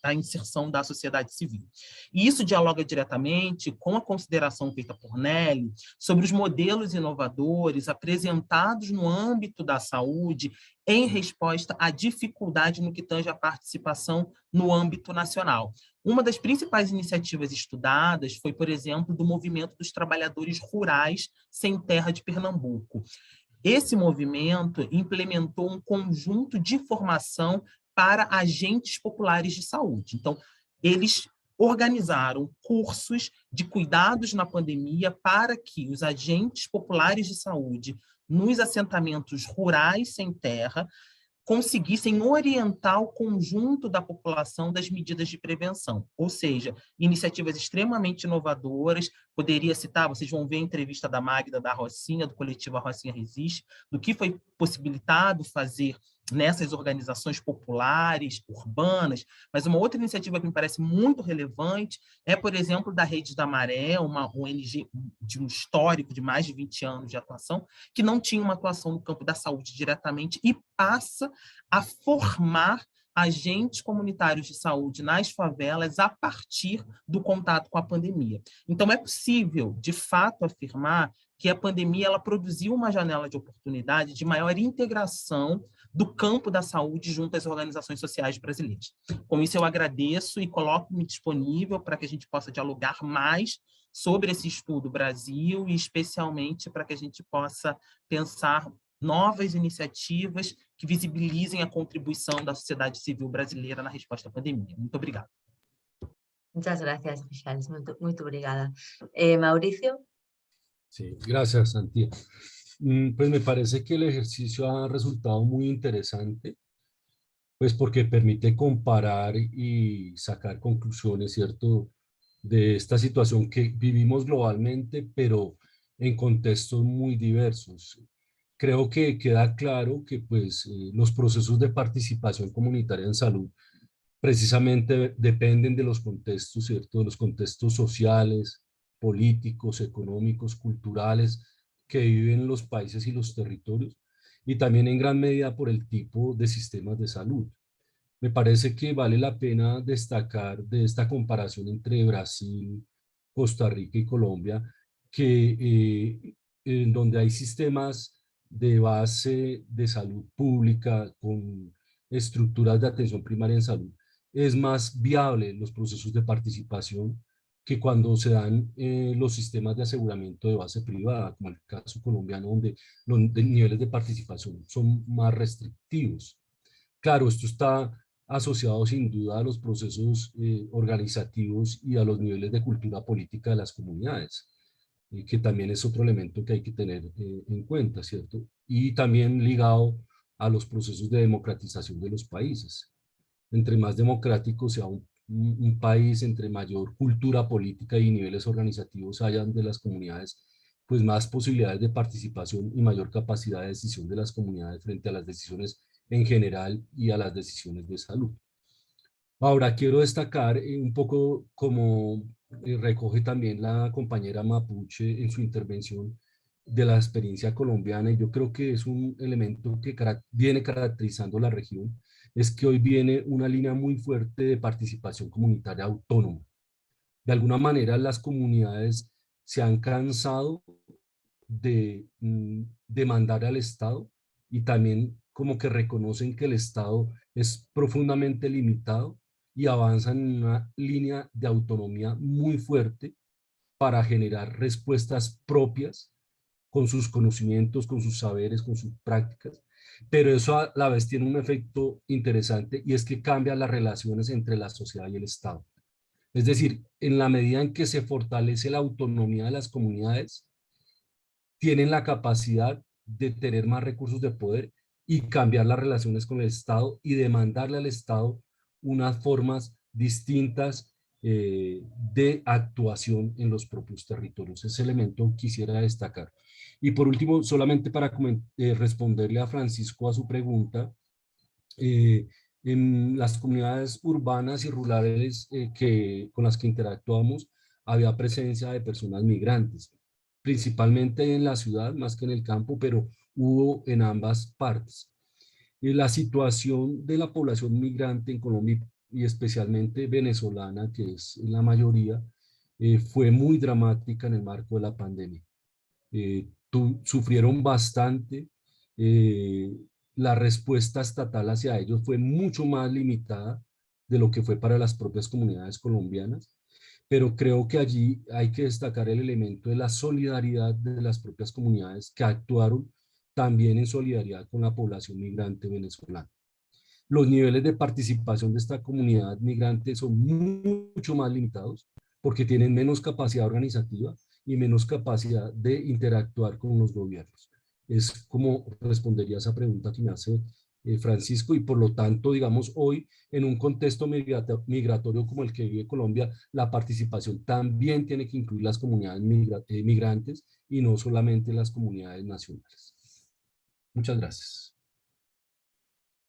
a inserção da sociedade civil. E isso dialoga diretamente com a consideração feita por Nelly sobre os modelos inovadores apresentados no âmbito da saúde em resposta à dificuldade no que tange à participação no âmbito nacional. Uma das principais iniciativas estudadas foi, por exemplo, do movimento dos trabalhadores rurais sem terra de Pernambuco. Esse movimento implementou um conjunto de formação para agentes populares de saúde. Então, eles organizaram cursos de cuidados na pandemia para que os agentes populares de saúde nos assentamentos rurais sem terra conseguissem orientar o conjunto da população das medidas de prevenção, ou seja, iniciativas extremamente inovadoras. Poderia citar, vocês vão ver a entrevista da Magda da Rocinha, do coletivo A Rocinha Resiste, do que foi possibilitado fazer nessas organizações populares, urbanas, mas uma outra iniciativa que me parece muito relevante é, por exemplo, da Rede da Maré, uma ONG de um histórico de mais de 20 anos de atuação, que não tinha uma atuação no campo da saúde diretamente e passa a formar agentes comunitários de saúde nas favelas a partir do contato com a pandemia. Então, é possível, de fato, afirmar que a pandemia ela produziu uma janela de oportunidade de maior integração do campo da saúde junto às organizações sociais brasileiras. Com isso, eu agradeço e coloco-me disponível para que a gente possa dialogar mais sobre esse estudo Brasil e especialmente para que a gente possa pensar novas iniciativas que visibilizem a contribuição da sociedade civil brasileira na resposta à pandemia. Muito obrigado. Muchas gracias, Michelle. Muy obrigada. Mauricio. Sí, gracias, Santi. Pues me parece que el ejercicio ha resultado muy interesante, pues porque permite comparar y sacar conclusiones, ¿cierto?, de esta situación que vivimos globalmente, pero en contextos muy diversos. Creo que queda claro que pues, los procesos de participación comunitaria en salud precisamente dependen de los contextos, ¿cierto?, de los contextos sociales, políticos, económicos, culturales que viven los países y los territorios, y también en gran medida por el tipo de sistemas de salud. Me parece que vale la pena destacar de esta comparación entre Brasil, Costa Rica y Colombia, que en donde hay sistemas de base de salud pública con estructuras de atención primaria en salud, es más viable los procesos de participación que cuando se dan los sistemas de aseguramiento de base privada, como el caso colombiano, donde los niveles de participación son más restrictivos. Claro, esto está asociado sin duda a los procesos organizativos y a los niveles de cultura política de las comunidades, que también es otro elemento que hay que tener en cuenta, ¿cierto? Y también ligado a los procesos de democratización de los países. Entre más democrático sea un país, entre mayor cultura política y niveles organizativos hayan de las comunidades, pues más posibilidades de participación y mayor capacidad de decisión de las comunidades frente a las decisiones en general y a las decisiones de salud. Ahora quiero destacar un poco como recoge también la compañera Mapuche en su intervención de la experiencia colombiana, y yo creo que es un elemento que viene caracterizando la región, es que hoy viene una línea muy fuerte de participación comunitaria autónoma. De alguna manera las comunidades se han cansado de demandar al Estado, y también como que reconocen que el Estado es profundamente limitado y avanzan en una línea de autonomía muy fuerte para generar respuestas propias con sus conocimientos, con sus saberes, con sus prácticas. Pero eso a la vez tiene un efecto interesante, y es que cambia las relaciones entre la sociedad y el Estado. Es decir, en la medida en que se fortalece la autonomía de las comunidades, tienen la capacidad de tener más recursos de poder y cambiar las relaciones con el Estado y demandarle al Estado unas formas distintas de actuación en los propios territorios. Ese elemento quisiera destacar. Y por último, solamente para responderle a Francisco a su pregunta, en las comunidades urbanas y rurales con las que interactuamos, había presencia de personas migrantes, principalmente en la ciudad más que en el campo, pero hubo en ambas partes. La situación de la población migrante en Colombia, y especialmente venezolana, que es la mayoría, fue muy dramática en el marco de la pandemia. Sufrieron bastante, la respuesta estatal hacia ellos fue mucho más limitada de lo que fue para las propias comunidades colombianas, pero creo que allí hay que destacar el elemento de la solidaridad de las propias comunidades que actuaron también en solidaridad con la población migrante venezolana. Los niveles de participación de esta comunidad migrante son mucho más limitados porque tienen menos capacidad organizativa y menos capacidad de interactuar con los gobiernos. Es como respondería a esa pregunta que me hace Francisco, y por lo tanto, digamos, hoy en un contexto migratorio como el que vive Colombia, la participación también tiene que incluir las comunidades migrantes y no solamente las comunidades nacionales. Muchas gracias.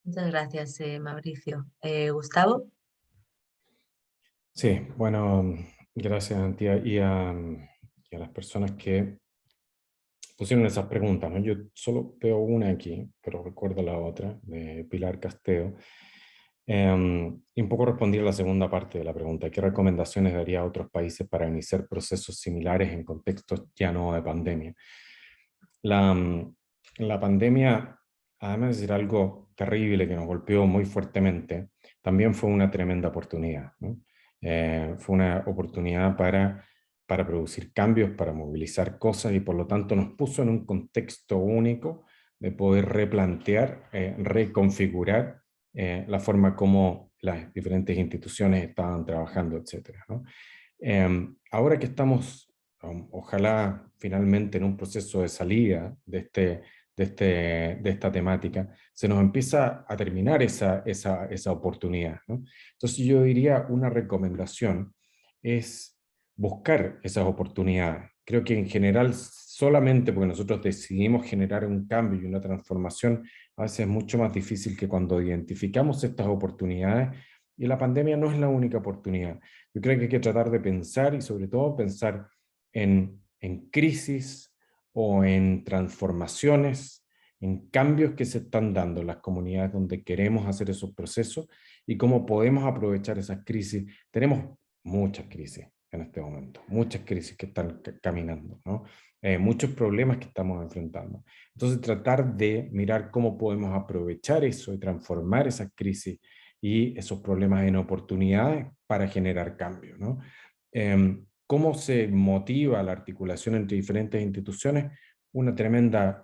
Muchas gracias, Mauricio. Gustavo. Sí, bueno, gracias, Antía, y a las personas que pusieron esas preguntas, ¿no? Yo solo veo una aquí, pero recuerdo la otra, de Pilar Casteo. Y un poco respondí a la segunda parte de la pregunta. ¿Qué recomendaciones daría a otros países para iniciar procesos similares en contextos ya no de pandemia? La pandemia, además de ser algo terrible que nos golpeó muy fuertemente, también fue una tremenda oportunidad, ¿no? Fue una oportunidad para producir cambios, para movilizar cosas y por lo tanto nos puso en un contexto único de poder replantear, reconfigurar la forma como las diferentes instituciones estaban trabajando, etc., ¿no? Ahora que estamos, ojalá finalmente en un proceso de salida de esta temática, se nos empieza a terminar esa oportunidad, ¿no? Entonces yo diría una recomendación es buscar esas oportunidades. Creo que en general solamente porque nosotros decidimos generar un cambio y una transformación, a veces es mucho más difícil que cuando identificamos estas oportunidades, y la pandemia no es la única oportunidad. Yo creo que hay que tratar de pensar y sobre todo pensar en crisis o en transformaciones, en cambios que se están dando en las comunidades donde queremos hacer esos procesos y cómo podemos aprovechar esas crisis. Tenemos muchas crisis en este momento, muchas crisis que están caminando, ¿no? Muchos problemas que estamos enfrentando. Entonces tratar de mirar cómo podemos aprovechar eso y transformar esas crisis y esos problemas en oportunidades para generar cambio, ¿no? ¿Cómo se motiva la articulación entre diferentes instituciones? Una tremenda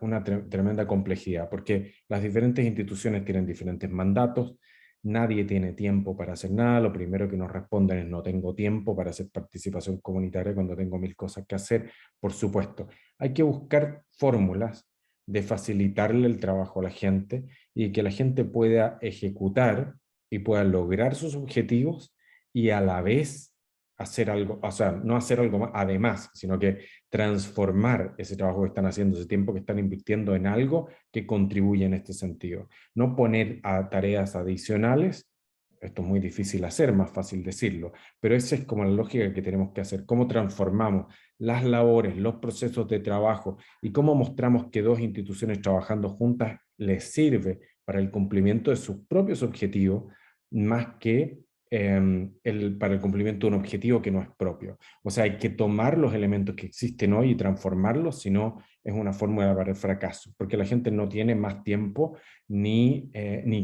complejidad, porque las diferentes instituciones tienen diferentes mandatos, nadie tiene tiempo para hacer nada, lo primero que nos responden es no tengo tiempo para hacer participación comunitaria cuando tengo 1000 cosas que hacer. Por supuesto, hay que buscar fórmulas de facilitarle el trabajo a la gente y que la gente pueda ejecutar y pueda lograr sus objetivos y a la vez hacer algo, o sea, no hacer algo más, además, sino que transformar ese trabajo que están haciendo, ese tiempo que están invirtiendo en algo que contribuye en este sentido. No poner a tareas adicionales, esto es muy difícil hacer, más fácil decirlo, pero esa es como la lógica que tenemos que hacer, cómo transformamos las labores, los procesos de trabajo y cómo mostramos que dos instituciones trabajando juntas les sirve para el cumplimiento de sus propios objetivos, más que para el cumplimiento de un objetivo que no es propio. O sea, hay que tomar los elementos que existen hoy y transformarlos, si no es una fórmula para el fracaso, porque la gente no tiene más tiempo ni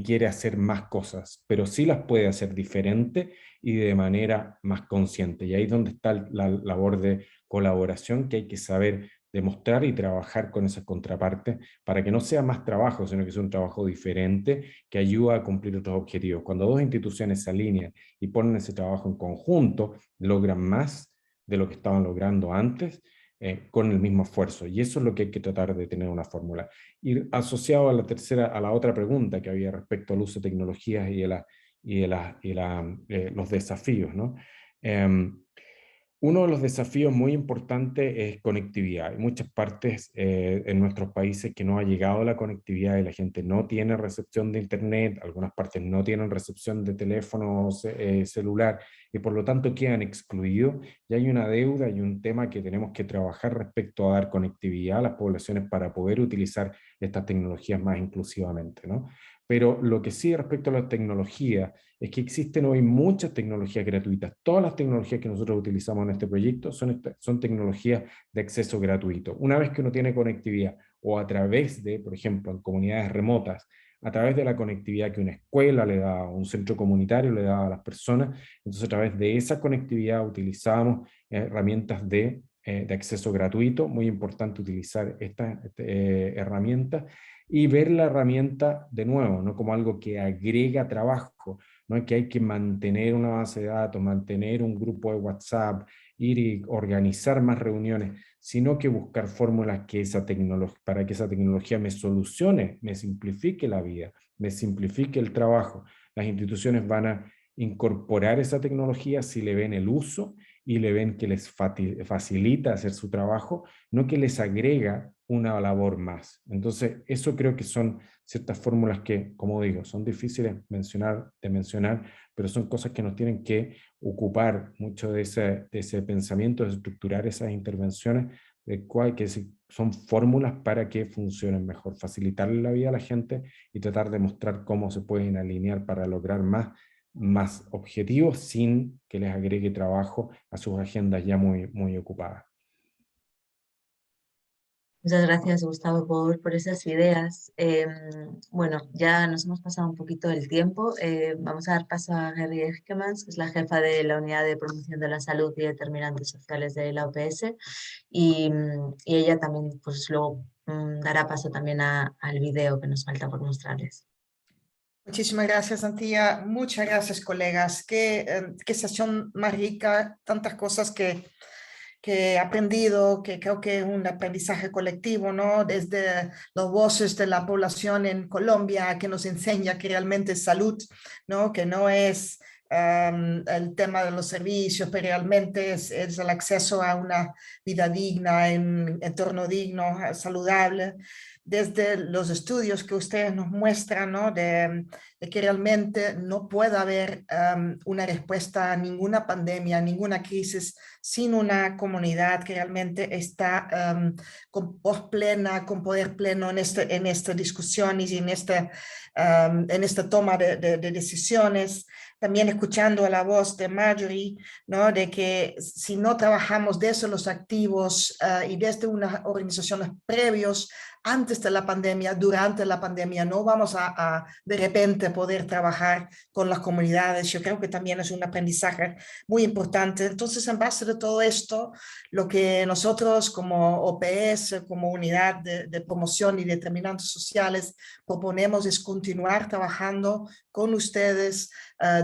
quiere hacer más cosas, pero sí las puede hacer diferente y de manera más consciente. Y ahí es donde está la labor de colaboración que hay que saber demostrar y trabajar con esa contraparte para que no sea más trabajo, sino que sea un trabajo diferente que ayuda a cumplir otros objetivos. Cuando dos instituciones se alinean y ponen ese trabajo en conjunto, logran más de lo que estaban logrando antes con el mismo esfuerzo. Y eso es lo que hay que tratar de tener una fórmula. Y asociado a la otra pregunta que había respecto al uso de tecnologías y los desafíos, ¿no? Uno de los desafíos muy importantes es conectividad. Hay muchas partes en nuestros países que no ha llegado la conectividad y la gente no tiene recepción de internet, algunas partes no tienen recepción de teléfono celular y por lo tanto quedan excluidos. Y hay una deuda y un tema que tenemos que trabajar respecto a dar conectividad a las poblaciones para poder utilizar estas tecnologías más inclusivamente, ¿no? Pero lo que sí respecto a la tecnología es que existen hoy muchas tecnologías gratuitas. Todas las tecnologías que nosotros utilizamos en este proyecto son tecnologías de acceso gratuito. Una vez que uno tiene conectividad o a través de, por ejemplo, en comunidades remotas, a través de la conectividad que una escuela le da, o un centro comunitario le da a las personas, entonces a través de esa conectividad utilizamos herramientas de acceso gratuito. Muy importante utilizar estas herramientas y ver la herramienta de nuevo, no como algo que agrega trabajo, no que hay que mantener una base de datos, mantener un grupo de WhatsApp, ir y organizar más reuniones, sino que buscar fórmulas para que esa tecnología me solucione, me simplifique la vida, me simplifique el trabajo. Las instituciones van a incorporar esa tecnología si le ven el uso y le ven que les facilita hacer su trabajo, no que les agrega una labor más. Entonces, eso creo que son ciertas fórmulas que, como digo, son difíciles de mencionar, pero son cosas que nos tienen que ocupar mucho de ese pensamiento, de estructurar esas intervenciones son fórmulas para que funcionen mejor, facilitarle la vida a la gente y tratar de mostrar cómo se pueden alinear para lograr más objetivos sin que les agregue trabajo a sus agendas ya muy ocupadas. Muchas gracias, Gustavo, por esas ideas. Bueno, ya nos hemos pasado un poquito del tiempo. Vamos a dar paso a Gerry Ekemans, que es la jefa de la Unidad de Promoción de la Salud y Determinantes Sociales de la OPS, y ella también pues luego dará paso también al video que nos falta por mostrarles. Muchísimas gracias, Antía. Muchas gracias, colegas. Qué sesión más rica, tantas cosas que he aprendido, que creo que es un aprendizaje colectivo, ¿no? Desde las voces de la población en Colombia, que nos enseña que realmente es salud, ¿no? Que no es el tema de los servicios, pero realmente es el acceso a una vida digna, en un entorno digno, saludable. Desde los estudios que ustedes nos muestran, ¿no? de que realmente no puede haber una respuesta a ninguna pandemia, a ninguna crisis, sin una comunidad que realmente está con voz plena, con poder pleno en estas discusiones y en esta toma de decisiones. También escuchando a la voz de Marjorie, ¿no? De que si no trabajamos desde los activos y desde unas organizaciones previos, antes de la pandemia, durante la pandemia, no vamos a de repente poder trabajar con las comunidades. Yo creo que también es un aprendizaje muy importante. Entonces, en base de todo esto, lo que nosotros como OPS, como Unidad de Promoción y Determinantes Sociales, proponemos es continuar trabajando con ustedes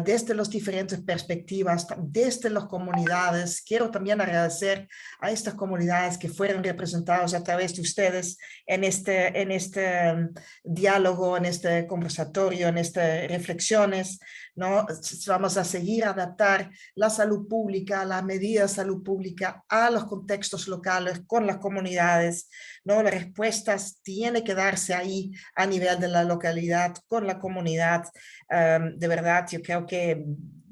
desde las diferentes perspectivas, desde las comunidades. Quiero también agradecer a estas comunidades que fueron representadas a través de ustedes en este diálogo, en este conversatorio, en estas reflexiones, ¿no? Vamos a seguir a adaptar la salud pública, las medidas de salud pública a los contextos locales, con las comunidades, ¿no? Las respuestas tienen que darse ahí a nivel de la localidad, con la comunidad. De verdad, yo creo que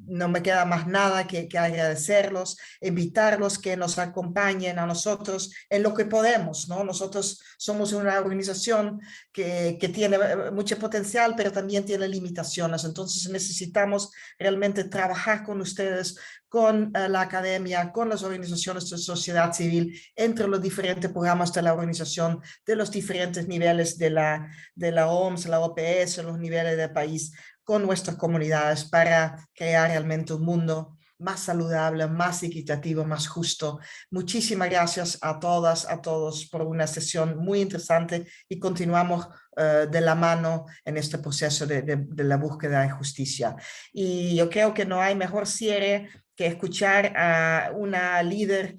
no me queda más nada que agradecerlos, invitarlos que nos acompañen a nosotros en lo que podemos, ¿no? Nosotros somos una organización que tiene mucho potencial, pero también tiene limitaciones. Entonces necesitamos realmente trabajar con ustedes, con la academia, con las organizaciones de sociedad civil, entre los diferentes programas de la organización, de los diferentes niveles de la OMS, la OPS, los niveles del país, con nuestras comunidades para crear realmente un mundo más saludable, más equitativo, más justo. Muchísimas gracias a todas, a todos por una sesión muy interesante y continuamos de la mano en este proceso de la búsqueda de justicia. Y yo creo que no hay mejor cierre que escuchar a una líder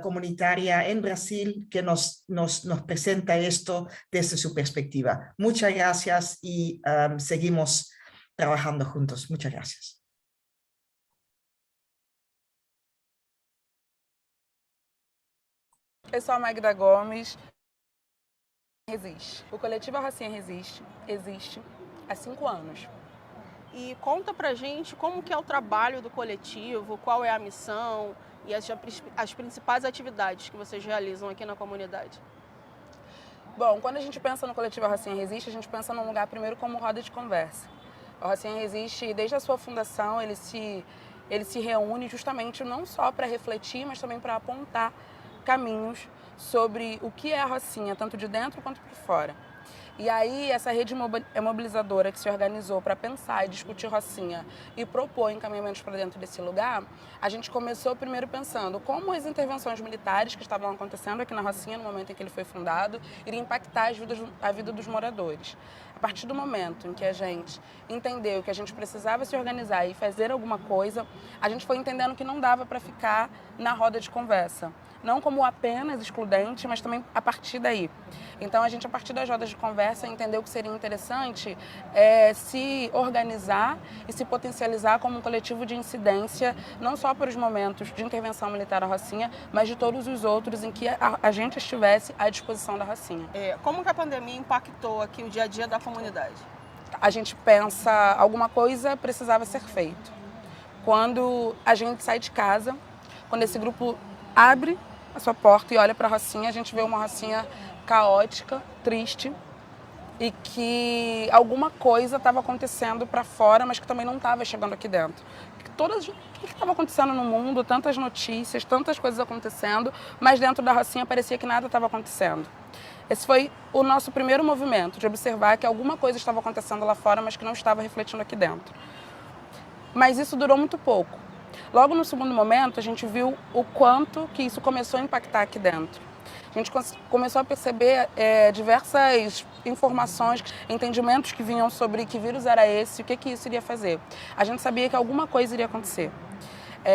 comunitaria en Brasil que nos presenta esto desde su perspectiva. Muchas gracias y seguimos trabajando juntos. Muchas gracias. Eu sou a Magda Gomes. O coletivo A Rocinha existe há 5 anos. E conta pra gente como que é o trabalho do coletivo, qual é a missão e as principais atividades que vocês realizam aqui na comunidade. Bom, quando a gente pensa no coletivo A Rocinha Resiste, a gente pensa num lugar primeiro como roda de conversa. A Rocinha Resiste, desde a sua fundação, ele se reúne justamente não só para refletir, mas também para apontar caminhos sobre o que é a Rocinha, tanto de dentro quanto por fora. E aí, essa rede mobilizadora que se organizou para pensar e discutir Rocinha e propor encaminhamentos para dentro desse lugar, a gente começou primeiro pensando como as intervenções militares que estavam acontecendo aqui na Rocinha, no momento em que ele foi fundado, iriam impactar a vida dos moradores. A partir do momento em que a gente entendeu que a gente precisava se organizar e fazer alguma coisa, a gente foi entendendo que não dava para ficar na roda de conversa. Não como apenas excludente, mas também a partir daí. Então, a gente, a partir das rodas de conversa, entendeu que seria interessante se organizar e se potencializar como um coletivo de incidência, não só para os momentos de intervenção militar à Rocinha, mas de todos os outros em que a gente estivesse à disposição da Rocinha. Como que a pandemia impactou aqui o dia a dia da comunidade? A gente pensa, alguma coisa precisava ser feito. Quando a gente sai de casa, quando esse grupo abre a sua porta e olha para a Rocinha, a gente vê uma Rocinha caótica, triste, e que alguma coisa estava acontecendo para fora, mas que também não estava chegando aqui dentro. O que estava acontecendo no mundo, tantas notícias, tantas coisas acontecendo, mas dentro da Rocinha parecia que nada estava acontecendo. Esse foi o nosso primeiro movimento, de observar que alguma coisa estava acontecendo lá fora, mas que não estava refletindo aqui dentro. Mas isso durou muito pouco. Logo no segundo momento, a gente viu o quanto que isso começou a impactar aqui dentro. A gente começou a perceber diversas informações, entendimentos que vinham sobre que vírus era esse, o que isso iria fazer. A gente sabia que alguma coisa iria acontecer.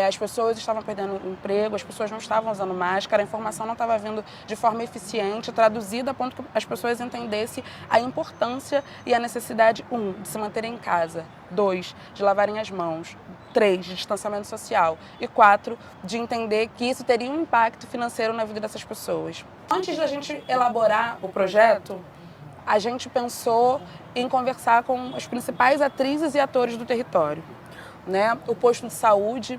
As pessoas estavam perdendo emprego, as pessoas não estavam usando máscara, a informação não estava vindo de forma eficiente, traduzida a ponto que as pessoas entendessem a importância e a necessidade, 1, de se manterem em casa, 2, de lavarem as mãos, 3, de distanciamento social e 4, de entender que isso teria um impacto financeiro na vida dessas pessoas. Antes da gente elaborar o projeto, a gente pensou em conversar com as principais atrizes e atores do território. Né? O posto de saúde,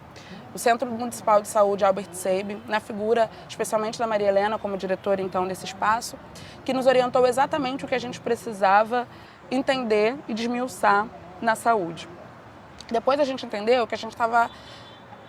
o Centro Municipal de Saúde Albert Sabin, na figura especialmente da Maria Helena como diretora então desse espaço, que nos orientou exatamente o que a gente precisava entender e desmiuçar na saúde. Depois a gente entendeu que a gente estava,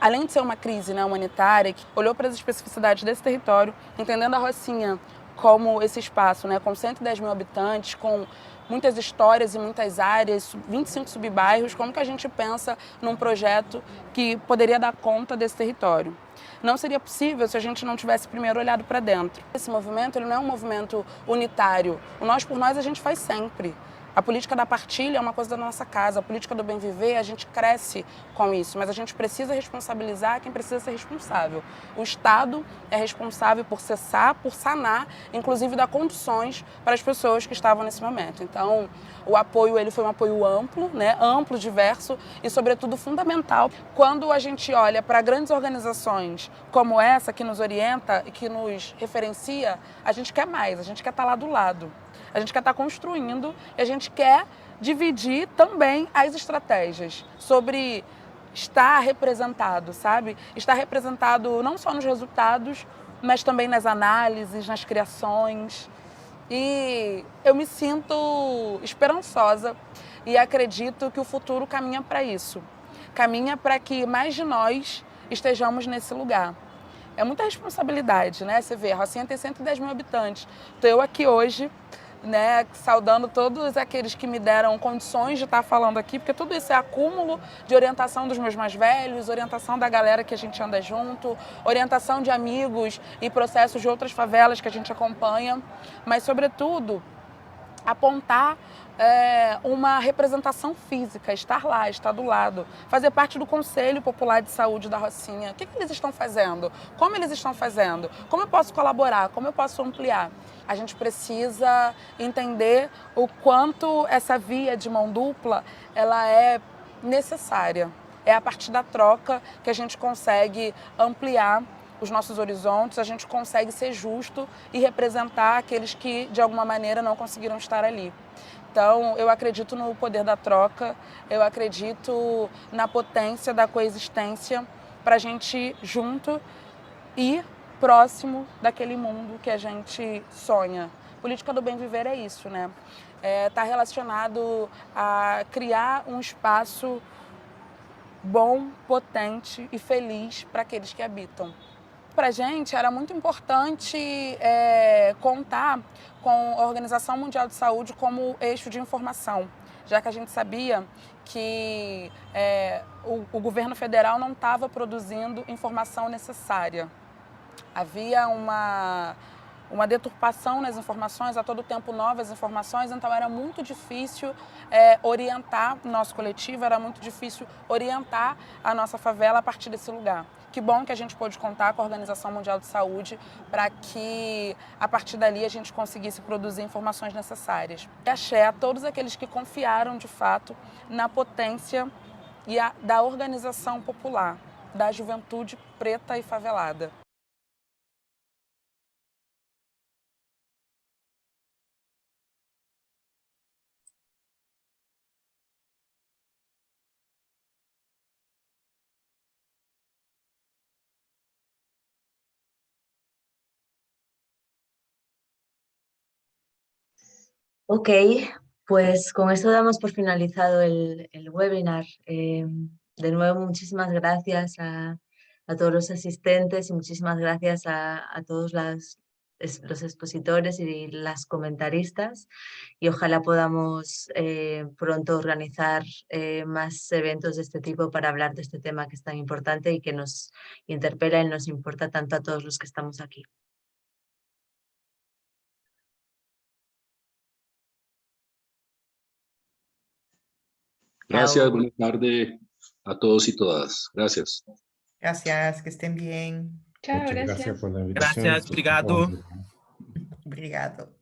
além de ser uma crise, né, humanitária, que olhou para as especificidades desse território, entendendo a Rocinha como esse espaço, né, com 110 mil habitantes, com muitas histórias e muitas áreas, 25 subbairros, como que a gente pensa num projeto que poderia dar conta desse território? Não seria possível se a gente não tivesse primeiro olhado para dentro. Esse movimento ele não é um movimento unitário. O nós por nós a gente faz sempre. A política da partilha é uma coisa da nossa casa, a política do bem viver, a gente cresce com isso, mas a gente precisa responsabilizar quem precisa ser responsável. O Estado é responsável por cessar, por sanar, inclusive dar condições para as pessoas que estavam nesse momento. Então, o apoio ele foi um apoio amplo, né? Amplo, diverso e, sobretudo, fundamental. Quando a gente olha para grandes organizações como essa, que nos orienta e que nos referencia, a gente quer mais, a gente quer estar lá do lado. A gente quer estar construindo e a gente quer dividir também as estratégias sobre estar representado, sabe? Estar representado não só nos resultados, mas também nas análises, nas criações. E eu me sinto esperançosa e acredito que o futuro caminha para isso. Caminha para que mais de nós estejamos nesse lugar. É muita responsabilidade, né? Você vê, a Rocinha tem 110 mil habitantes. Estou eu aqui hoje, né, saudando todos aqueles que me deram condições de estar falando aqui, porque tudo isso é acúmulo de orientação dos meus mais velhos, orientação da galera que a gente anda junto, orientação de amigos e processos de outras favelas que a gente acompanha, mas, sobretudo, apontar uma representação física, estar lá, estar do lado, fazer parte do Conselho Popular de Saúde da Rocinha. O que eles estão fazendo? Como eles estão fazendo? Como eu posso colaborar? Como eu posso ampliar? A gente precisa entender o quanto essa via de mão dupla ela é necessária. É a partir da troca que a gente consegue ampliar os nossos horizontes, a gente consegue ser justo e representar aqueles que, de alguma maneira, não conseguiram estar ali. Então, eu acredito no poder da troca, eu acredito na potência da coexistência para a gente junto e próximo daquele mundo que a gente sonha. Política do bem viver é isso, né? Tá relacionado a criar um espaço bom, potente e feliz para aqueles que habitam. Para a gente era muito importante contar com a Organização Mundial de Saúde como eixo de informação, já que a gente sabia que o governo federal não estava produzindo informação necessária. Havia uma deturpação nas informações, a todo tempo novas informações, então era muito difícil orientar o nosso coletivo, era muito difícil orientar a nossa favela a partir desse lugar. Que bom que a gente pôde contar com a Organização Mundial de Saúde para que, a partir dali, a gente conseguisse produzir informações necessárias. E axé a todos aqueles que confiaram, de fato, na potência da organização popular, da juventude preta e favelada. Ok, pues con esto damos por finalizado el webinar. De nuevo, muchísimas gracias a todos los asistentes y muchísimas gracias a todos los expositores y las comentaristas, y ojalá podamos pronto organizar más eventos de este tipo para hablar de este tema que es tan importante y que nos interpela y nos importa tanto a todos los que estamos aquí. Gracias, Chao. buenas tardes a todos y todas. Gracias. Gracias, que estén bien. Chao, Muchas gracias gracias. por la invitación. Gracias, obrigado. Obrigado.